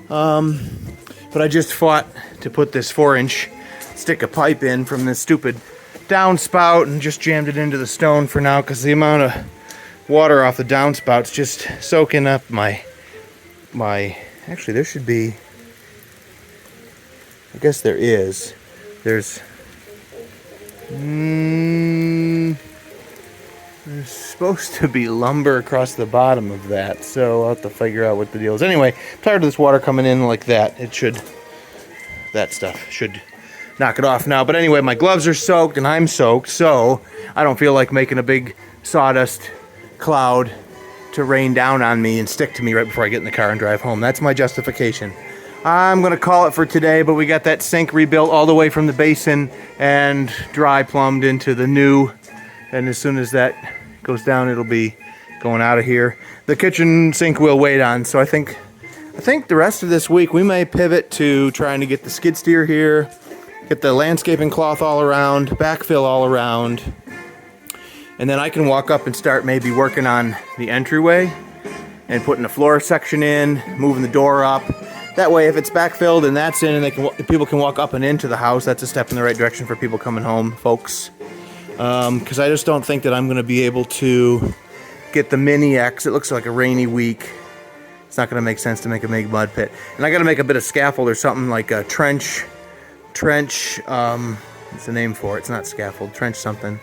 But I just fought to put this 4-inch stick of pipe in from this stupid downspout and just jammed it into the stone for now, because the amount of water off the downspouts just soaking up my actually there should be, I guess there's supposed to be lumber across the bottom of that, so I'll have to figure out what the deal is. Anyway, I'm tired of this water coming in like that. That stuff should knock it off now. But anyway, my gloves are soaked and I'm soaked, so I don't feel like making a big sawdust cloud to rain down on me and stick to me right before I get in the car and drive home. That's my justification. I'm gonna call it for today, but we got that sink rebuilt all the way from the basin and dry plumbed into the new, and as soon as that goes down, it'll be going out of here. The kitchen sink will wait on, so I think the rest of this week we may pivot to trying to get the skid steer here, get the landscaping cloth all around, backfill all around, and then I can walk up and start maybe working on the entryway and putting the floor section in, moving the door up. That way, if it's backfilled and that's in, and people can walk up and into the house, that's a step in the right direction for people coming home, folks. Because I just don't think that I'm going to be able to get the mini X. It looks like a rainy week. It's not going to make sense to make a big mud pit. And I got to make a bit of scaffold or something like a trench, what's the name for it? It's not scaffold, trench something.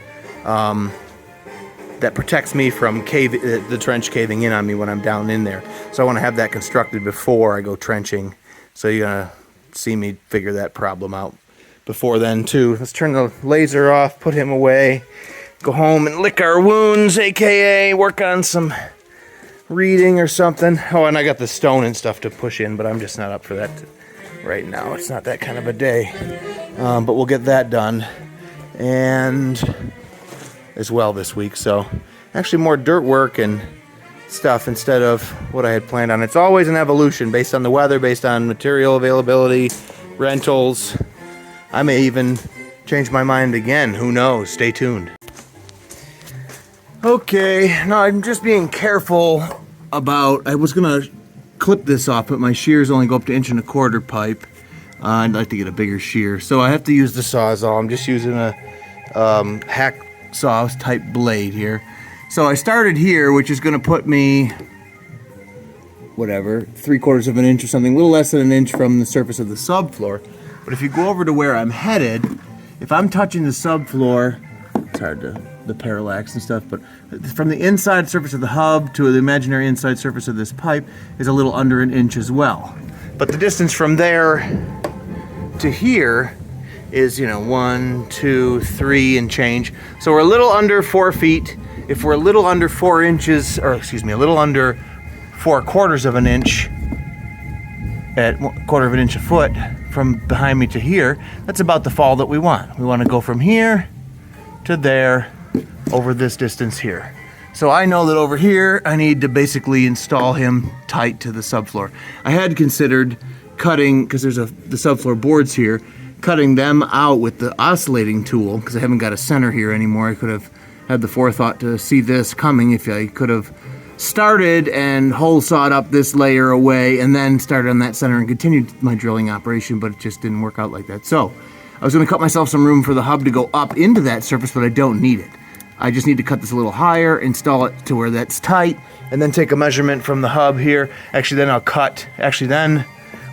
That protects me from the trench caving in on me when I'm down in there. So I want to have that constructed before I go trenching. So you're going to see me figure that problem out before then too. Let's turn the laser off, put him away, go home and lick our wounds, aka work on some reading or something. Oh, and I got the stone and stuff to push in, but I'm just not up for that right now. It's not that kind of a day. But we'll get that done. And as well this week, so actually more dirt work and stuff instead of what I had planned on. It's always an evolution based on the weather, based on material availability, rentals. I may even change my mind again, who knows? Stay tuned. Okay, now I'm just being careful about, I was gonna clip this off, but my shears only go up to 1.25 pipe. I'd like to get a bigger shear, so I have to use the Sawzall. I'm just using a hack saw type blade here. So I started here, which is going to put me whatever 3/4 of an inch or something, a little less than an inch from the surface of the subfloor. But if you go over to where I'm headed, if I'm touching the subfloor, it's hard to the parallax and stuff, but from the inside surface of the hub to the imaginary inside surface of this pipe is a little under an inch as well. But the distance from there to here is, 1, 2, 3 and change. So we're a little under 4 feet. If we're a little under 4 inches, or excuse me, a little under 4/4 of an inch at 1/4 of an inch a foot from behind me to here, that's about the fall that we want. We want to go from here to there over this distance here. So I know that over here I need to basically install him tight to the subfloor. I had considered cutting, because there's the subfloor boards here, cutting them out with the oscillating tool, because I haven't got a center here anymore. I could have had the forethought to see this coming if I could have started and hole sawed up this layer away and then started on that center and continued my drilling operation, but it just didn't work out like that. So I was going to cut myself some room for the hub to go up into that surface, but I don't need it. I just need to cut this a little higher, install it to where that's tight, and then take a measurement from the hub here. Actually, then I'll cut.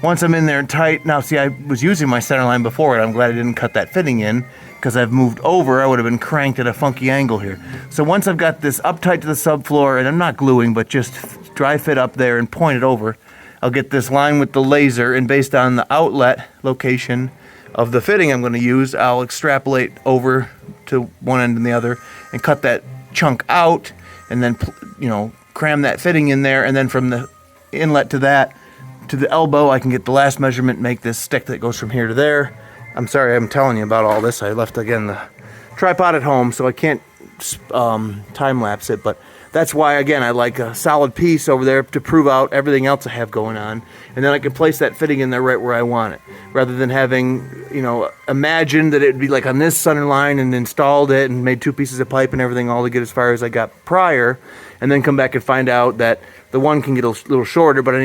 Once I'm in there tight, now see, I was using my center line before, and I'm glad I didn't cut that fitting in, because I've moved over, I would have been cranked at a funky angle here. So once I've got this up tight to the subfloor, and I'm not gluing, but just dry fit up there and point it over, I'll get this line with the laser, and based on the outlet location of the fitting I'm going to use, I'll extrapolate over to one end and the other, and cut that chunk out, and then, cram that fitting in there, and then from the inlet to that, to the elbow. I can get the last measurement, make this stick that goes from here to there. I'm sorry I'm telling you about all this. I left, again, the tripod at home, so I can't time-lapse it, but that's why, again, I like a solid piece over there to prove out everything else I have going on, and then I can place that fitting in there right where I want it, rather than having, you know, imagined that it would be like on this center line and installed it and made 2 pieces of pipe and everything all to get as far as I got prior, and then come back and find out that the one can get a little shorter, but I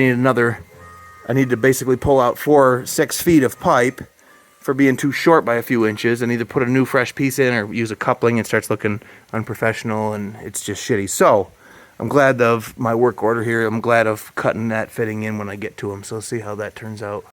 need to basically pull out 4 6 feet of pipe for being too short by a few inches, and either put a new fresh piece in or use a coupling, and starts looking unprofessional, and it's just shitty. So I'm glad of my work order here. I'm glad of cutting that fitting in when I get to them. So let's see how that turns out.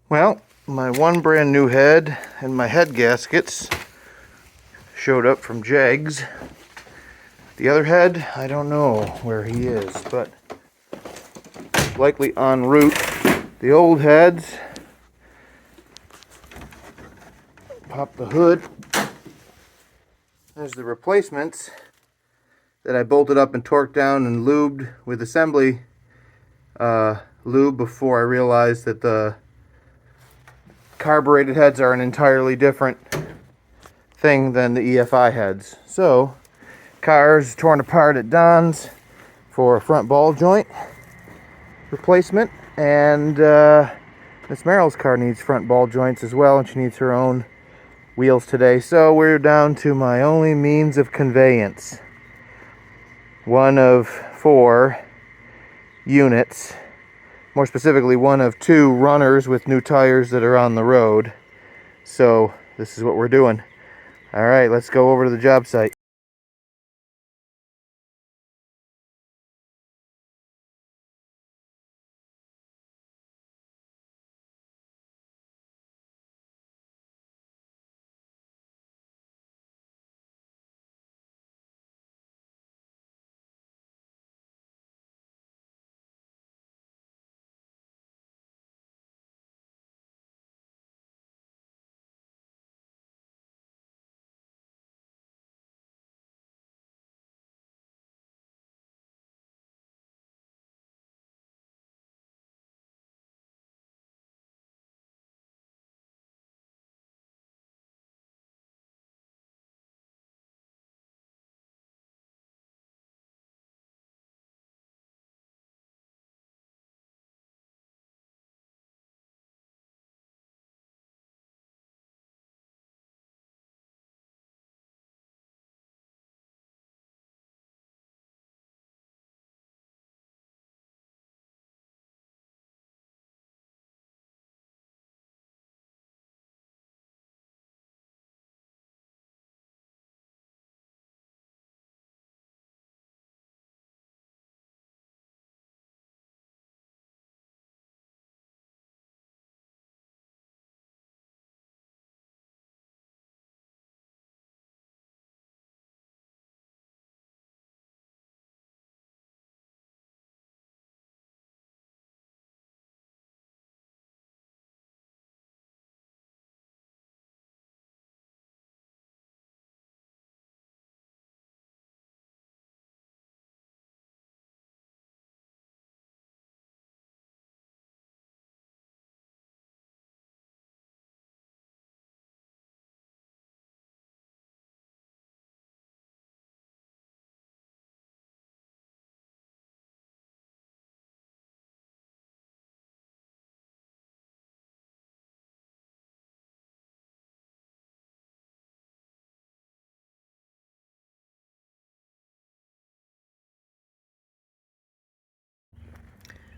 Well, my one brand new head and my head gaskets showed up from Jegs. The other head, I don't know where he is, but likely en route. The old heads, pop the hood. There's the replacements that I bolted up and torqued down and lubed with assembly lube before I realized that the carbureted heads are an entirely different thing than the EFI heads. So, car's torn apart at Don's for a front ball joint replacement, and Miss Merrill's car needs front ball joints as well, and she needs her own wheels today. So we're down to my only means of conveyance. One of 4 units. More specifically, one of 2 runners with new tires that are on the road. So this is what we're doing. All right, let's go over to the job site.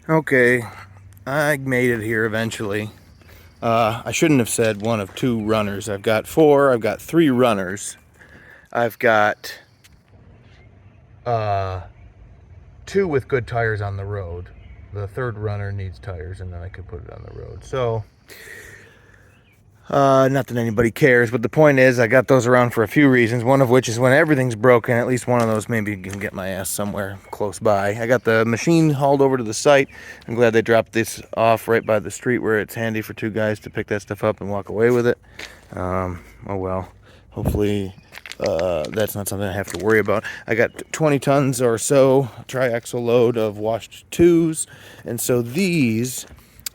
Okay, I made it here eventually. I shouldn't have said one of 2 runners. I've got 4. I've got 3 runners. I've got 2 with good tires on the road. the third runner needs tires, and then I could put it on the road. So, not that anybody cares, but the point is I got those around for a few reasons, one of which is when everything's broken, at least one of those maybe can get my ass somewhere close by. I got the machine hauled over to the site. I'm glad they dropped this off right by the street where it's handy for two guys to pick that stuff up and walk away with it. Oh well, hopefully that's not something I have to worry about. I got 20 tons or so triaxle load of washed twos, and so these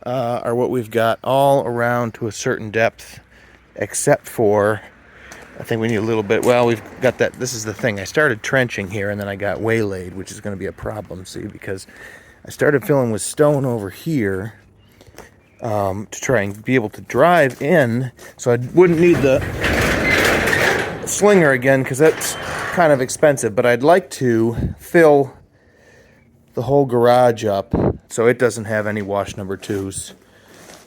are what we've got all around to a certain depth, except for, I think we need a little bit, well, we've got that, this is the thing, I started trenching here and then I got waylaid, which is going to be a problem, see, because I started filling with stone over here to try and be able to drive in, so I wouldn't need the slinger again, because that's kind of expensive, but I'd like to fill the whole garage up so it doesn't have any wash number twos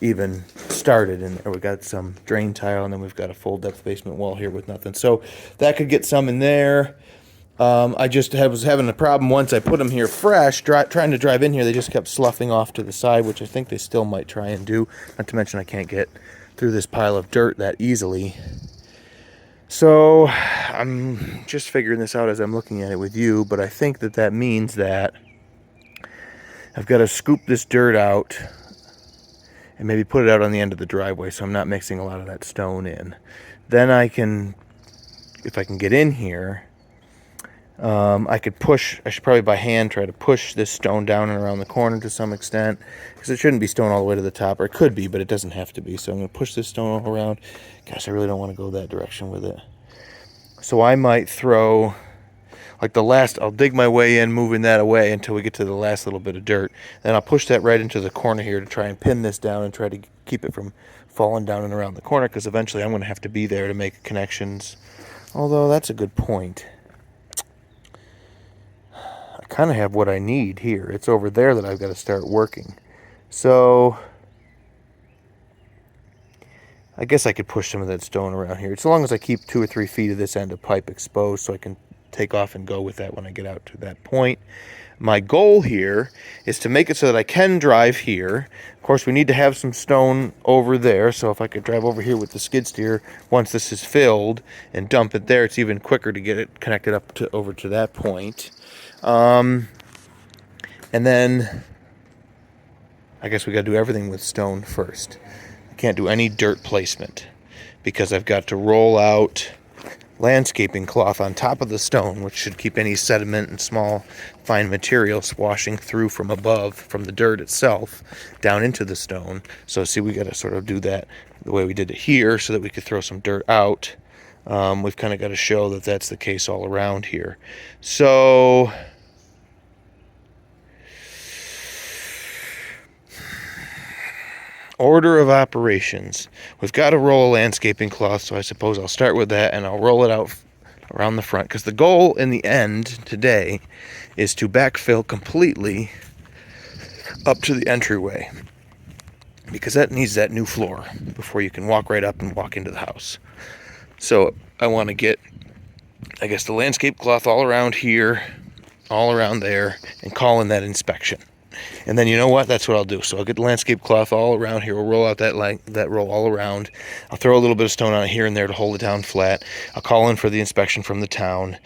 even started in there. We got some drain tile, and then we've got a full depth basement wall here with nothing, so that could get some in there. I just was having a problem once I put them here fresh, trying to drive in here. They just kept sloughing off to the side, which I think they still might try and do, not to mention I can't get through this pile of dirt that easily. So I'm just figuring this out as I'm looking at it with you, but I think that means that I've got to scoop this dirt out and maybe put it out on the end of the driveway so I'm not mixing a lot of that stone in. Then I can, if I can get in here, I could push, I should probably by hand try to push this stone down and around the corner to some extent, because it shouldn't be stone all the way to the top, or it could be, but it doesn't have to be. So I'm going to push this stone all around. Gosh, I really don't want to go that direction with it. So I might throw, like I'll dig my way in, moving that away until we get to the last little bit of dirt. Then I'll push that right into the corner here to try and pin this down and try to keep it from falling down and around the corner, because eventually I'm going to have to be there to make connections. Although that's a good point. I kind of have what I need here. It's over there that I've got to start working. So I guess I could push some of that stone around here, as long as I keep 2 or 3 feet of this end of pipe exposed so I can take off and go with that when I get out to that point. My goal here is to make it so that I can drive here. Of course, we need to have some stone over there, so if I could drive over here with the skid steer once this is filled and dump it there, it's even quicker to get it connected up to over to that point. And then I guess we got to do everything with stone first. I can't do any dirt placement because I've got to roll out landscaping cloth on top of the stone, which should keep any sediment and small fine materials washing through from above, from the dirt itself, down into the stone. So see, we got to sort of do that the way we did it here so that we could throw some dirt out. We've kind of got to show that that's the case all around here. So order of operations. We've got to roll a landscaping cloth, so I suppose I'll start with that and I'll roll it out around the front, because the goal in the end today is to backfill completely up to the entryway, because that needs that new floor before you can walk right up and walk into the house. So I want to get, I guess, the landscape cloth all around here, all around there, and call in that inspection. And then you know what? That's what I'll do. So I'll get the landscape cloth all around here. We'll roll out that roll all around. I'll throw a little bit of stone on it here and there to hold it down flat. I'll call in for the inspection from the town.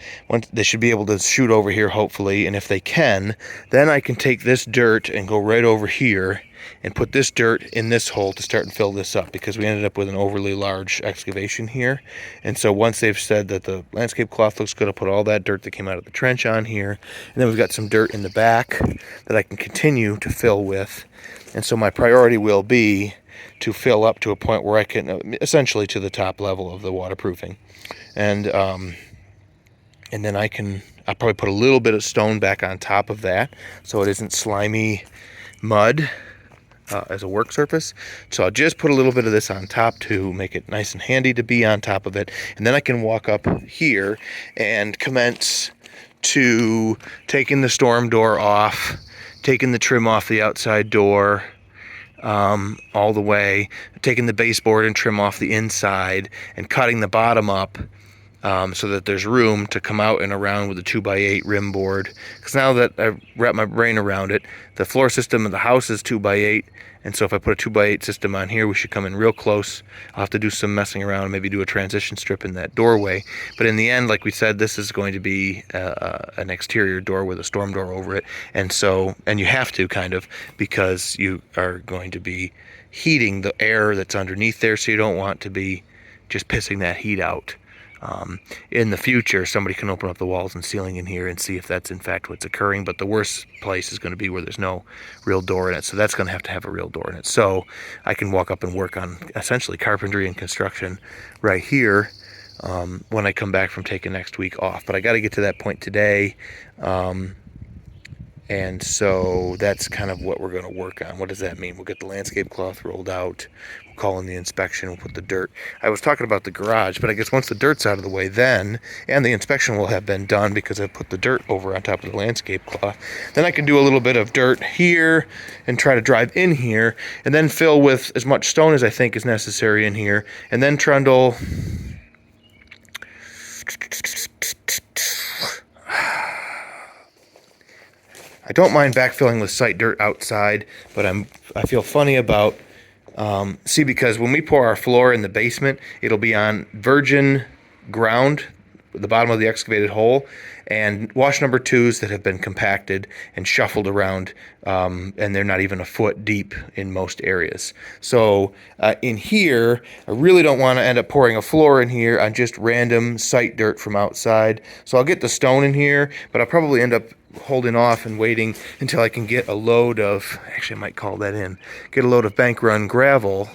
They should be able to shoot over here, hopefully. And if they can, then I can take this dirt and go right over here and put this dirt in this hole to start and fill this up, because we ended up with an overly large excavation here. And so once they've said that the landscape cloth looks good, I'll put all that dirt that came out of the trench on here. And then we've got some dirt in the back that I can continue to fill with. And so my priority will be to fill up to a point where I can, essentially to the top level of the waterproofing. And then I'll probably put a little bit of stone back on top of that so it isn't slimy mud as a work surface. So I'll just put a little bit of this on top to make it nice and handy to be on top of it. And then I can walk up here and commence to taking the storm door off, taking the trim off the outside door all the way, taking the baseboard and trim off the inside, and cutting the bottom up so that there's room to come out and around with a 2x8 rim board. Because now that I've wrapped my brain around it, the floor system of the house is 2x8, and so if I put a 2x8 system on here, we should come in real close. I'll have to do some messing around and maybe do a transition strip in that doorway. But in the end, like we said, this is going to be an exterior door with a storm door over it. And you have to kind of, because you are going to be heating the air that's underneath there, so you don't want to be just pissing that heat out. In the future, somebody can open up the walls and ceiling in here and see if that's in fact what's occurring, but the worst place is going to be where there's no real door in it, so that's going to have a real door in it. So I can walk up and work on essentially carpentry and construction right here when I come back from taking next week off. But I got to get to that point today, and so that's kind of what we're going to work on. What does that mean? We'll get the landscape cloth rolled out, we'll call in the inspection, we'll put the dirt. I was talking about the garage, but I guess once the dirt's out of the way then, and the inspection will have been done because I put the dirt over on top of the landscape cloth, then I can do a little bit of dirt here and try to drive in here, and then fill with as much stone as I think is necessary in here, and then trundle. I don't mind backfilling with site dirt outside, but I feel funny about, because when we pour our floor in the basement, it'll be on virgin ground, the bottom of the excavated hole, and wash number 2s that have been compacted and shuffled around, and they're not even a foot deep in most areas. So in here, I really don't want to end up pouring a floor in here on just random site dirt from outside. So I'll get the stone in here, but I'll probably end up holding off and waiting until I can get a load of, actually I might call that in, get a load of bank run gravel,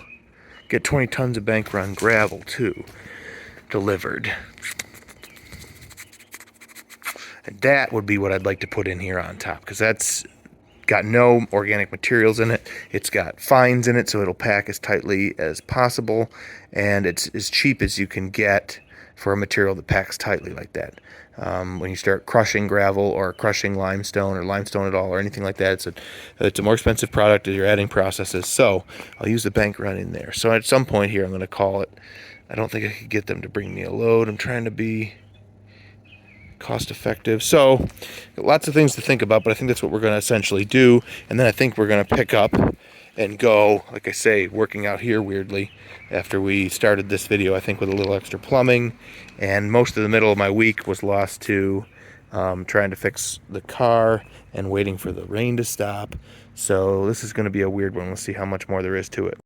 get 20 tons of bank run gravel too, delivered. And that would be what I'd like to put in here on top, because that's got no organic materials in it. It's got fines in it, so it'll pack as tightly as possible, and it's as cheap as you can get for a material that packs tightly like that. When you start crushing gravel or crushing limestone or limestone at all or anything like that, it's a more expensive product as you're adding processes. So I'll use the bank run in there. So at some point here, I'm going to call it. I don't think I could get them to bring me a load. I'm trying to be cost effective. So lots of things to think about, but I think that's what we're going to essentially do. And then I think we're going to pick up and go, like I say, working out here weirdly after we started this video, I think with a little extra plumbing, and most of the middle of my week was lost to trying to fix the car and waiting for the rain to stop. So this is going to be a weird one. We'll see how much more there is to it.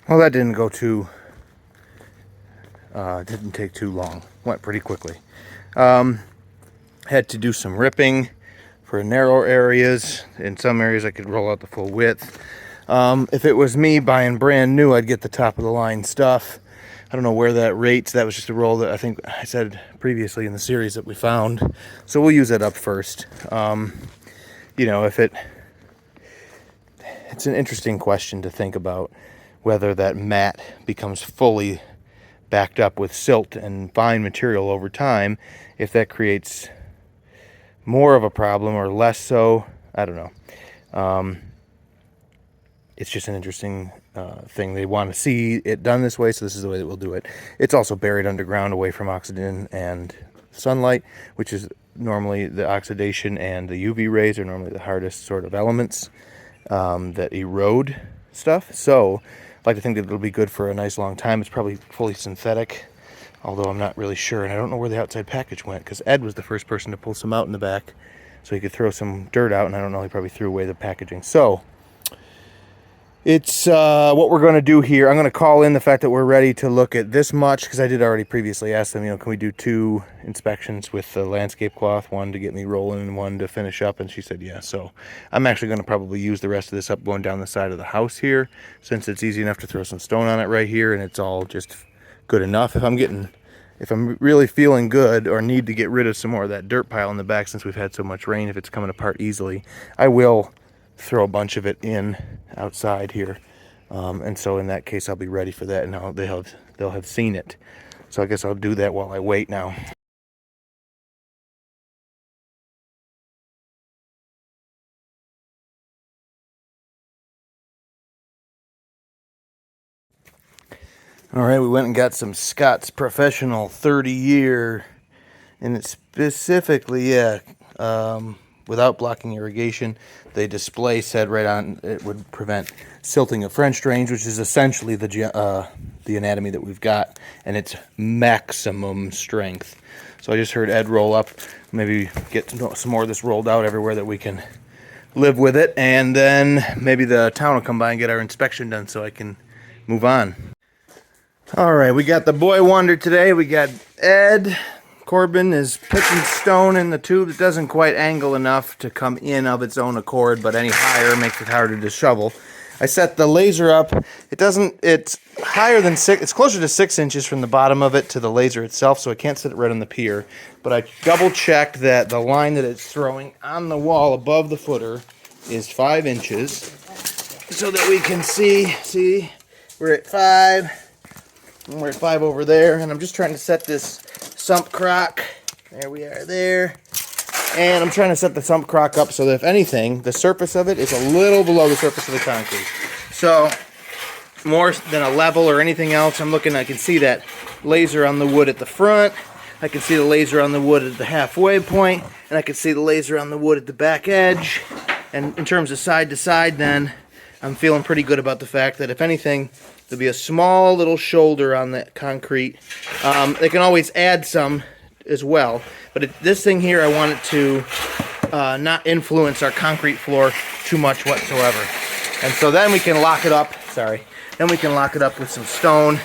Well, that didn't go too, didn't take too long. Went pretty quickly. Had to do some ripping for narrow areas. In some areas I could roll out the full width. If it was me buying brand new, I'd get the top of the line stuff. I don't know where that rates. That was just a roll that I think I said previously in the series that we found. So we'll use it up first. You know, it's an interesting question to think about, whether that mat becomes fully backed up with silt and fine material over time, if that creates more of a problem or less so. I don't know. It's just an interesting thing. They want to see it done this way, so this is the way that we'll do it. It's also buried underground away from oxygen and sunlight, which is normally the oxidation and the UV rays are normally the hardest sort of elements that erode stuff. So I like to think that it'll be good for a nice long time. It's probably fully synthetic, although I'm not really sure. And I don't know where the outside package went, because Ed was the first person to pull some out in the back so he could throw some dirt out, and I don't know, he probably threw away the packaging. So It's what we're going to do here. I'm going to call in the fact that we're ready to look at this much, because I did already previously ask them, you know, can we do 2 inspections with the landscape cloth, one to get me rolling and one to finish up, and she said yeah. So I'm actually going to probably use the rest of this up going down the side of the house here, since it's easy enough to throw some stone on it right here, and it's all just good enough. If I'm really feeling good or need to get rid of some more of that dirt pile in the back, since we've had so much rain, if it's coming apart easily, I will throw a bunch of it in outside here, and so in that case I'll be ready for that, and they'll have seen it. So I guess I'll do that while I wait now. All right, we went and got some Scott's Professional 30-year, and it's specifically, yeah, without blocking irrigation. The display said right on it would prevent silting of French drains, which is essentially the anatomy that we've got, and it's maximum strength. So I just heard Ed roll up, maybe get some more of this rolled out everywhere that we can live with it, and then maybe the town will come by and get our inspection done so I can move on. All right, we got the boy wonder today. We got Ed. Corbin is pitching stone in the tube that doesn't quite angle enough to come in of its own accord, but any higher makes it harder to shovel. I set the laser up. It's higher than it's closer to 6 inches from the bottom of it to the laser itself, so I can't set it right on the pier. But I double checked that the line that it's throwing on the wall above the footer is 5 inches, so that we can see, we're at 5. And we're at 5 over there, and I'm just trying to set this sump crock. There we are there. And I'm trying to set the sump crock up so that if anything, the surface of it is a little below the surface of the concrete. So, more than a level or anything else, I can see that laser on the wood at the front. I can see the laser on the wood at the halfway point, and I can see the laser on the wood at the back edge. And in terms of side to side, then, I'm feeling pretty good about the fact that if anything, there'll be a small little shoulder on the concrete. They can always add some as well, but this thing here, I want it to not influence our concrete floor too much whatsoever. And so then we can lock it up. Then we can lock it up with some stone,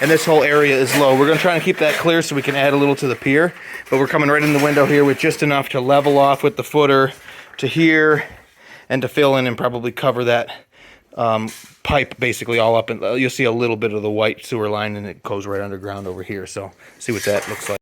and this whole area is low. We're going to try and keep that clear so we can add a little to the pier, but we're coming right in the window here with just enough to level off with the footer to here, and to fill in and probably cover that pipe basically all up, and you'll see a little bit of the white sewer line, and it goes right underground over here. So see what that looks like.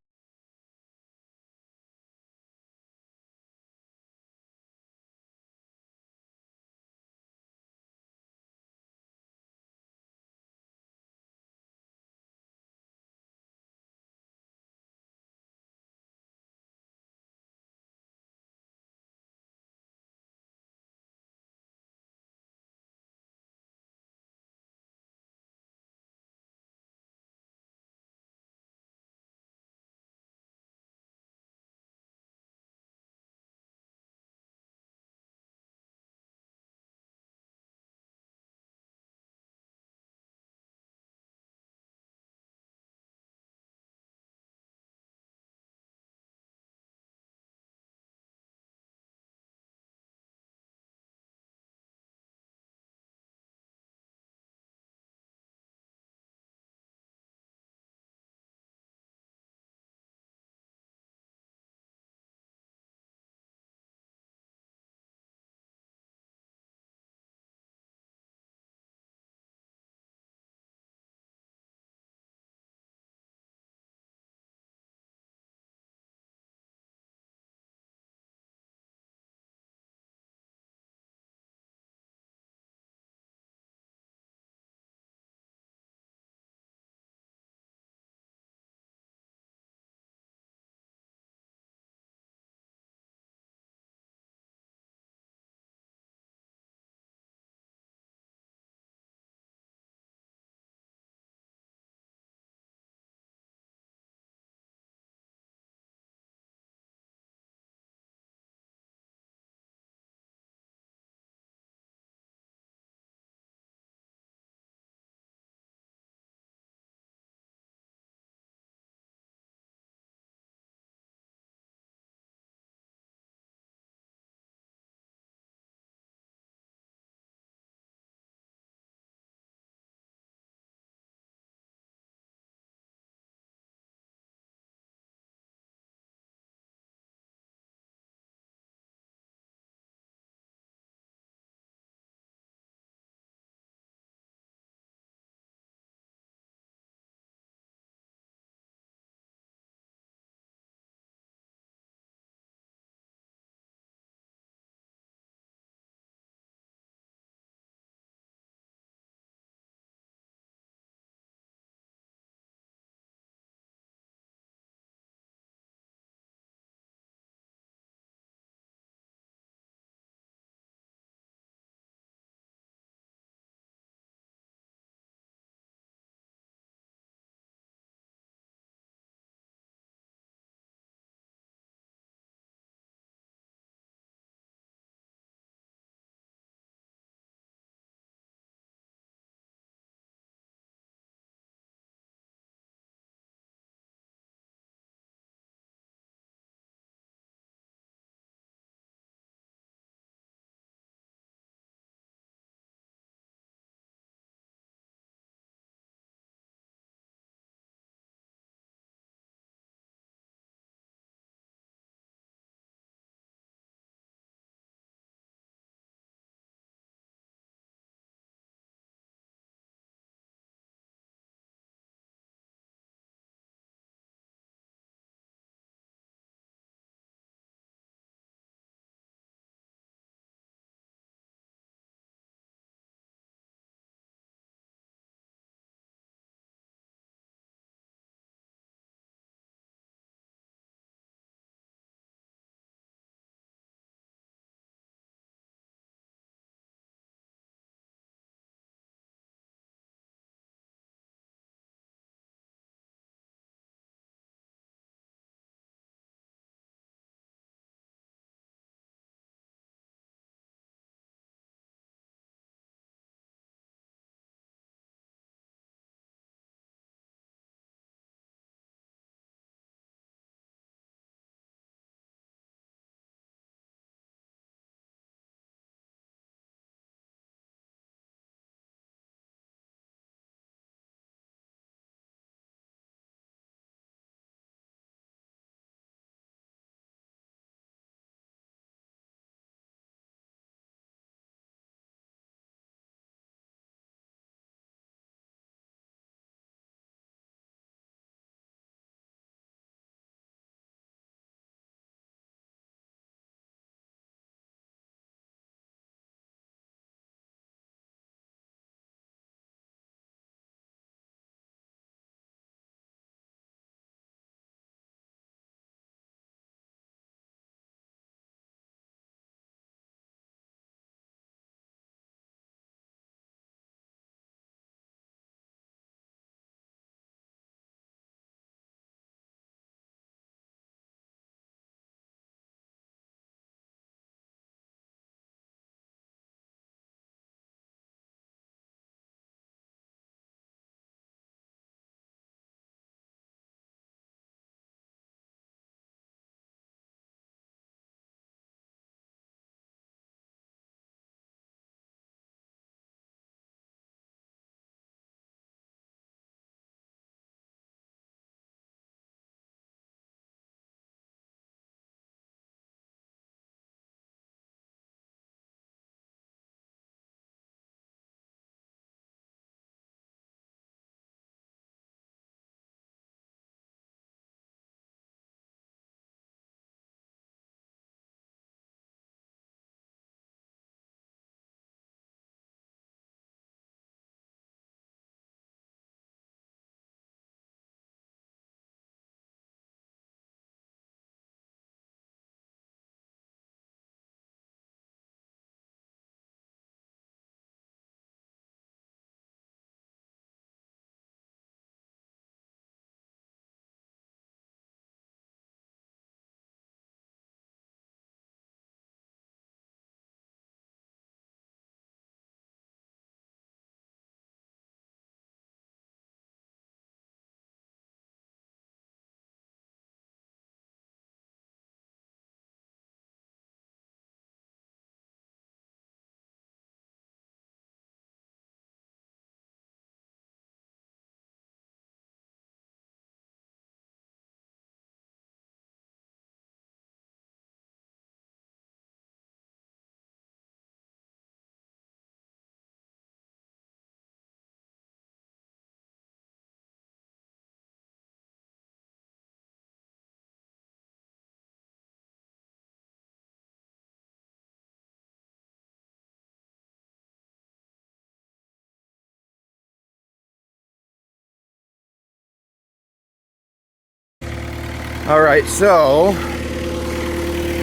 All right, so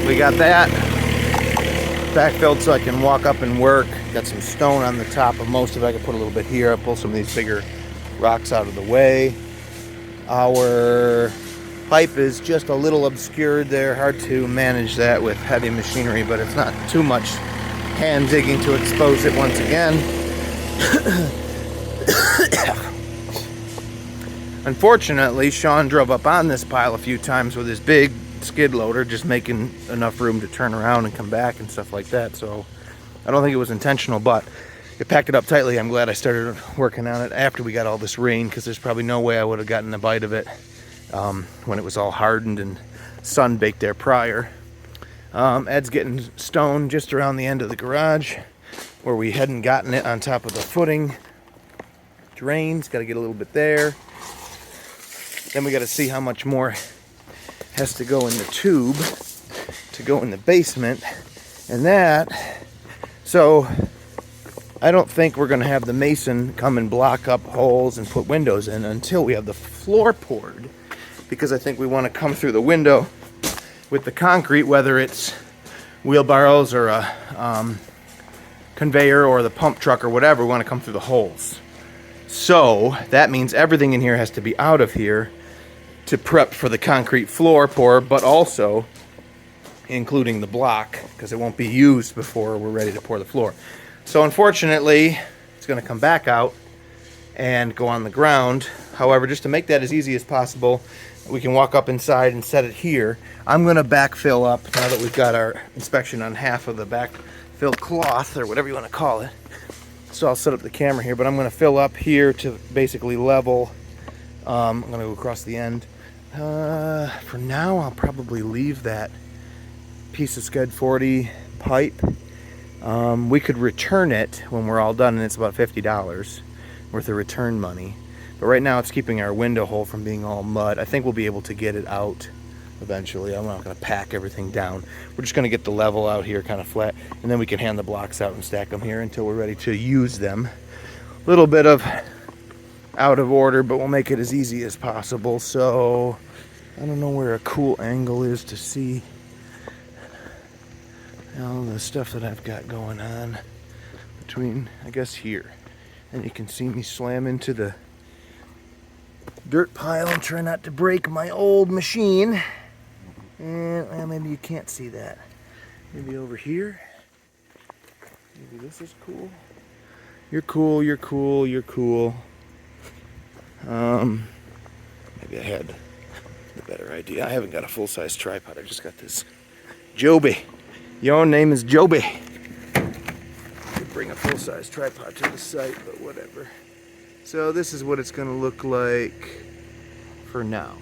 we got that backfilled so I can walk up and work. Got some stone on the top of most of it. I can put a little bit here. I'll pull some of these bigger rocks out of the way. Our pipe is just a little obscured there. Hard to manage that with heavy machinery, but it's not too much hand digging to expose it once again. Unfortunately, Sean drove up on this pile a few times with his big skid loader, just making enough room to turn around and come back and stuff like that. So I don't think it was intentional, but it packed it up tightly. I'm glad I started working on it after we got all this rain, because there's probably no way I would have gotten a bite of it when it was all hardened and sun baked there prior. Ed's getting stone just around the end of the garage where we hadn't gotten it on top of the footing. Drains, got to get a little bit there. Then we got to see how much more has to go in the tube to go in the basement. And that, so I don't think we're going to have the mason come and block up holes and put windows in until we have the floor poured, because I think we want to come through the window with the concrete, whether it's wheelbarrows or a conveyor or the pump truck or whatever. We want to come through the holes. So that means everything in here has to be out of here to prep for the concrete floor pour, but also including the block, because it won't be used before we're ready to pour the floor. So unfortunately, it's going to come back out and go on the ground. However, just to make that as easy as possible, we can walk up inside and set it here. I'm going to backfill up now that we've got our inspection on half of the backfill cloth, or whatever you want to call it. So I'll set up the camera here, but I'm going to fill up here to basically level. I'm going to go across the end. For now, I'll probably leave that piece of Scud 40 pipe. We could return it when we're all done, and it's about $50 worth of return money. But right now it's keeping our window hole from being all mud. I think we'll be able to get it out eventually. I'm not going to pack everything down. We're just going to get the level out here kind of flat, and then we can hand the blocks out and stack them here until we're ready to use them. A little bit of out of order, but we'll make it as easy as possible. So I don't know where a cool angle is to see all the stuff that I've got going on between, I guess, here. And you can see me slam into the dirt pile and try not to break my old machine. And well, maybe you can't see that. Maybe over here. Maybe this is cool. You're cool, you're cool, you're cool. Maybe I had a better idea. I haven't got a full-size tripod. I just got this Joby. Your name is Joby. Could bring a full-size tripod to the site, but whatever. So this is what it's going to look like for now.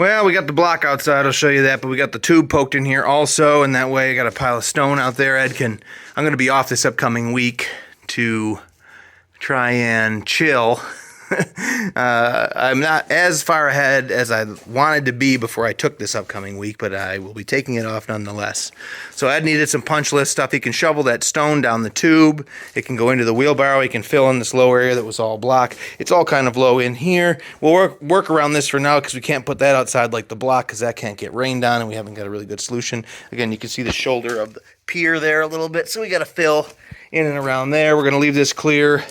Well, we got the block outside, I'll show you that, but we got the tube poked in here also, and that way I got a pile of stone out there. I'm going to be off this upcoming week to try and chill. I'm not as far ahead as I wanted to be before I took this upcoming week, but I will be taking it off nonetheless. So Ed needed some punch list stuff. He can shovel that stone down the tube. It can go into the wheelbarrow. He can fill in this low area that was all block. It's all kind of low in here. We'll work around this for now because we can't put that outside like the block because that can't get rained on and we haven't got a really good solution. Again, you can see the shoulder of the pier there a little bit, so we got to fill in and around there. We're going to leave this clear.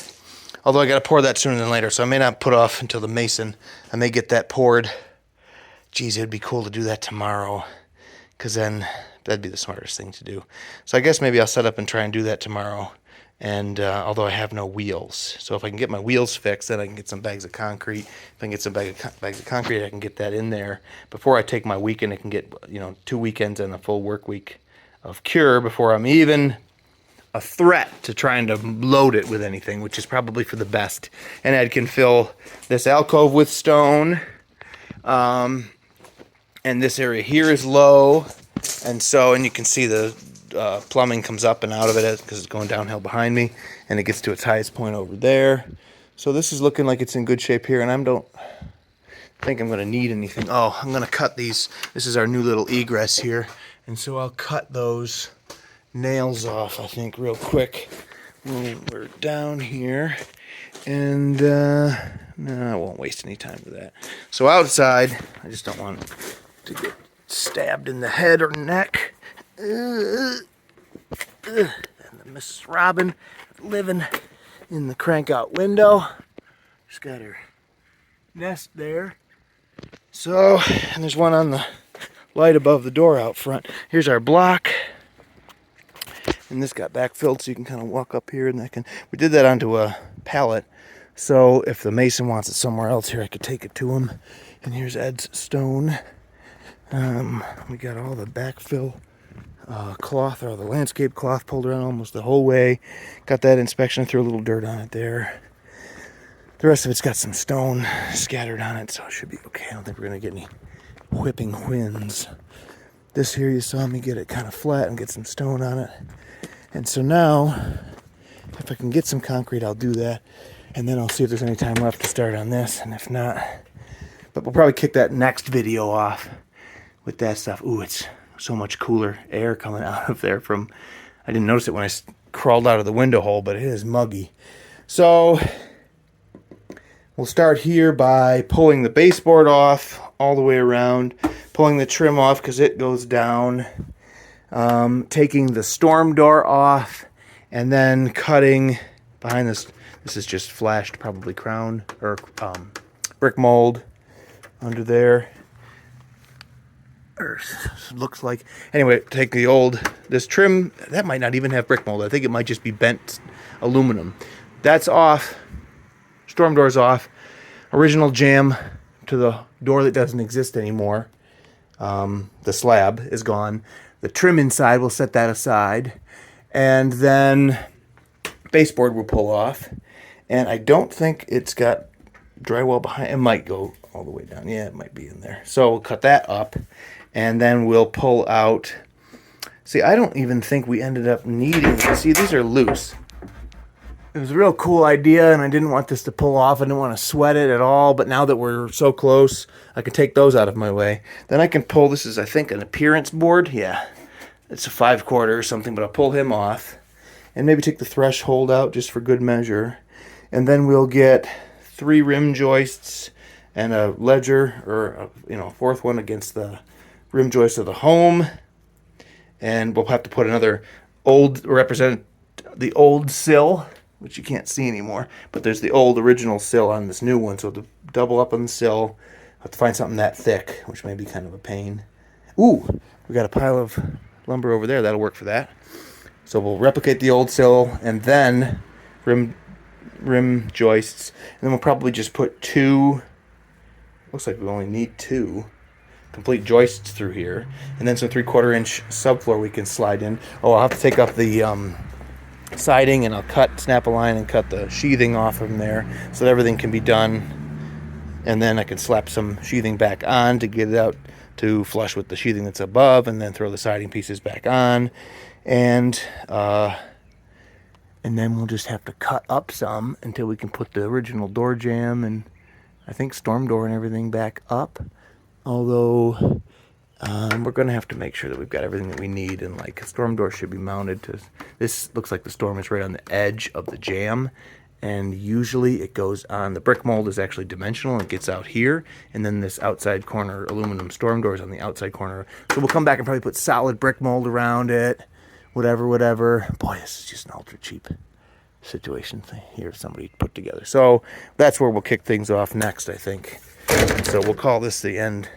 Although I got to pour that sooner than later, so I may not put off until the mason. I may get that poured. Geez, it'd be cool to do that tomorrow, because then that'd be the smartest thing to do. So I guess maybe I'll set up and try and do that tomorrow. And although I have no wheels, so if I can get my wheels fixed, then I can get some bags of concrete. If I can get some bags of concrete, I can get that in there before I take my weekend. I can get 2 weekends and a full work week of cure before I'm even a threat to trying to load it with anything, which is probably for the best. And Ed can fill this alcove with stone. And this area here is low. And you can see the plumbing comes up and out of it because it's going downhill behind me. And it gets to its highest point over there. So this is looking like it's in good shape here. And I don't think I'm going to need anything. Oh, I'm going to cut these. This is our new little egress here. And so I'll cut those nails off, I think, real quick when we're down here. And no, I won't waste any time with that. So outside, I just don't want to get stabbed in the head or neck. And Mrs. Robin living in the crank out window. She's got her nest there. So, and there's one on the light above the door out front. Here's our block. And this got backfilled, so you can kind of walk up here, and we did that onto a pallet. So if the mason wants it somewhere else here, I could take it to him. And here's Ed's stone. We got all the backfill cloth, or the landscape cloth, pulled around almost the whole way. Got that inspection, threw a little dirt on it there. The rest of it's got some stone scattered on it, so it should be okay. I don't think we're gonna get any whipping winds. This here, you saw me get it kind of flat and get some stone on it. And so now, if I can get some concrete, I'll do that. And then I'll see if there's any time left to start on this. And if not, but we'll probably kick that next video off with that stuff. Ooh, it's so much cooler air coming out of there from, I didn't notice it when I crawled out of the window hole, but it is muggy. So we'll start here by pulling the baseboard off all the way around, pulling the trim off because it goes down, taking the storm door off, and then cutting behind this. This is just flashed, probably crown or brick mold under there. Or looks like. Anyway, take this trim. That might not even have brick mold. I think it might just be bent aluminum. That's off. Storm door's off. Original jam to the door that doesn't exist anymore. The slab is gone. The trim inside, we'll set that aside. And then baseboard will pull off. And I don't think it's got drywall behind. It might go all the way down. Yeah, it might be in there. So we'll cut that up. And then we'll pull out. See, I don't even think we ended up needing. See, these are loose. It was a real cool idea, and I didn't want this to pull off. I didn't want to sweat it at all, but now that we're so close, I can take those out of my way. Then I can pull, this is, I think, an appearance board. Yeah, it's a 5/4 or something, but I'll pull him off. And maybe take the threshold out just for good measure. And then we'll get 3 rim joists and a ledger, or a fourth one against the rim joist of the home. And we'll have to put another represent the old sill, which you can't see anymore, but there's the old original sill on this new one, so to double up on the sill, I have to find something that thick, which may be kind of a pain. Ooh, we got a pile of lumber over there, that'll work for that. So we'll replicate the old sill, and then rim joists, and then we'll probably just put 2, looks like we only need 2 complete joists through here, and then some 3/4 inch subfloor we can slide in. Oh, I'll have to take off the siding, and I'll snap a line and cut the sheathing off from there so that everything can be done and then I can slap some sheathing back on to get it out to flush with the sheathing that's above, and then throw the siding pieces back on, and then we'll just have to cut up some until we can put the original door jamb and I think storm door and everything back up. Although we're going to have to make sure that we've got everything that we need, and like a storm door should be mounted to, this looks like the storm is right on the edge of the jamb, and usually it goes on, the brick mold is actually dimensional and gets out here, and then this outside corner aluminum storm door is on the outside corner. So we'll come back and probably put solid brick mold around it, whatever. Boy, this is just an ultra cheap situation thing here somebody put together. So that's where we'll kick things off next, I think. And so we'll call this the end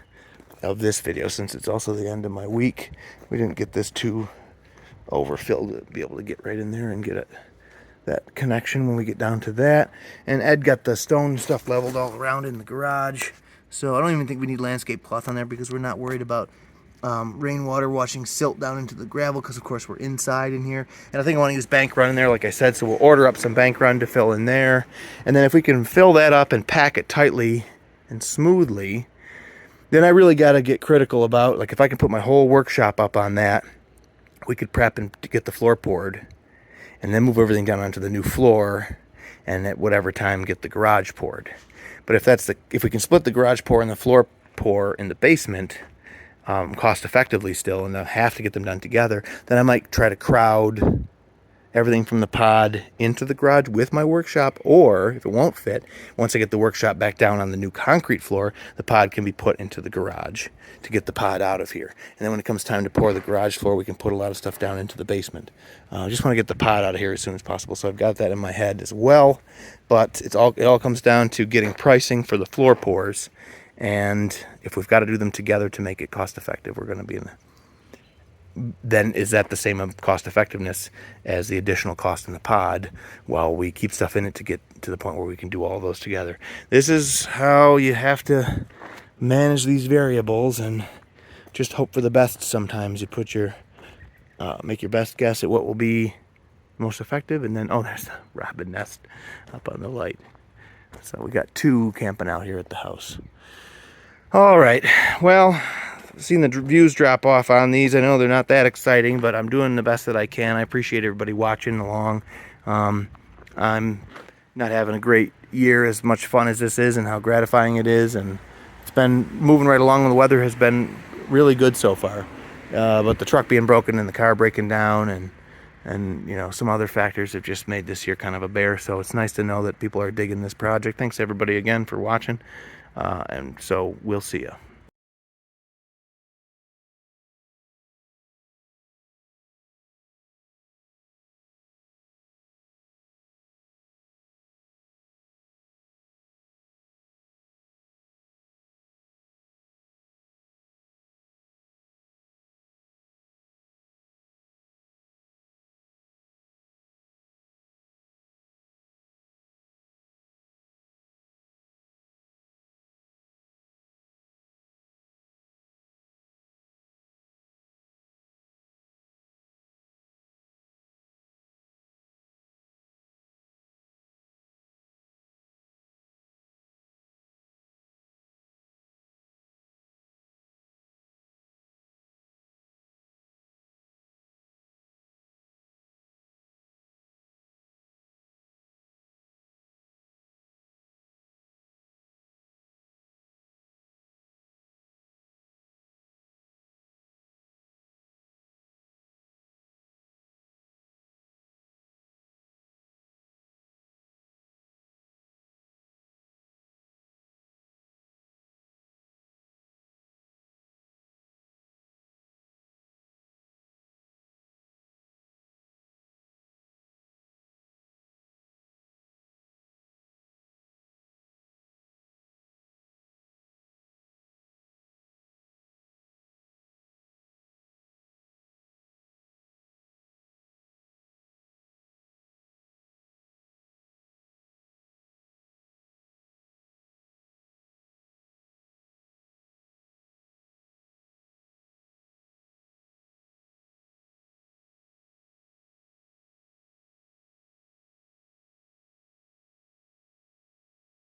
of this video, since it's also the end of my week. We didn't get this too overfilled to be able to get right in there and get it, that connection when we get down to that. And Ed got the stone stuff leveled all around in the garage, so I don't even think we need landscape cloth on there, because we're not worried about rainwater washing silt down into the gravel, because of course we're inside in here. And I think I want to use bank run in there, like I said, so we'll order up some bank run to fill in there. And then if we can fill that up and pack it tightly and smoothly, then I really got to get critical about, like, if I can put my whole workshop up on that, we could prep and get the floor poured, and then move everything down onto the new floor, and at whatever time get the garage poured. But if we can split the garage pour and the floor pour in the basement cost effectively still, and have to get them done together, then I might try to crowd everything from the pod into the garage with my workshop, or if it won't fit, once I get the workshop back down on the new concrete floor, the pod can be put into the garage to get the pod out of here. And then when it comes time to pour the garage floor, we can put a lot of stuff down into the basement. I just want to get the pod out of here as soon as possible, so I've got that in my head as well. But it all comes down to getting pricing for the floor pours, and if we've got to do them together to make it cost effective, we're going to be in the, then is that the same cost effectiveness as the additional cost in the pod, while we keep stuff in it to get to the point where we can do all those together. This is how you have to manage these variables and just hope for the best. Sometimes you put your make your best guess at what will be most effective, and then there's the robin nest up on the light. So we got two camping out here at the house. All right, well, seen the views drop off on these. I know they're not that exciting, but I'm doing the best that I can. I appreciate everybody watching along. I'm not having a great year, as much fun as this is and how gratifying it is, and it's been moving right along, and the weather has been really good so far. But the truck being broken and the car breaking down and you know, some other factors have just made this year kind of a bear. So it's nice to know that people are digging this project. Thanks everybody again for watching, and so we'll see you.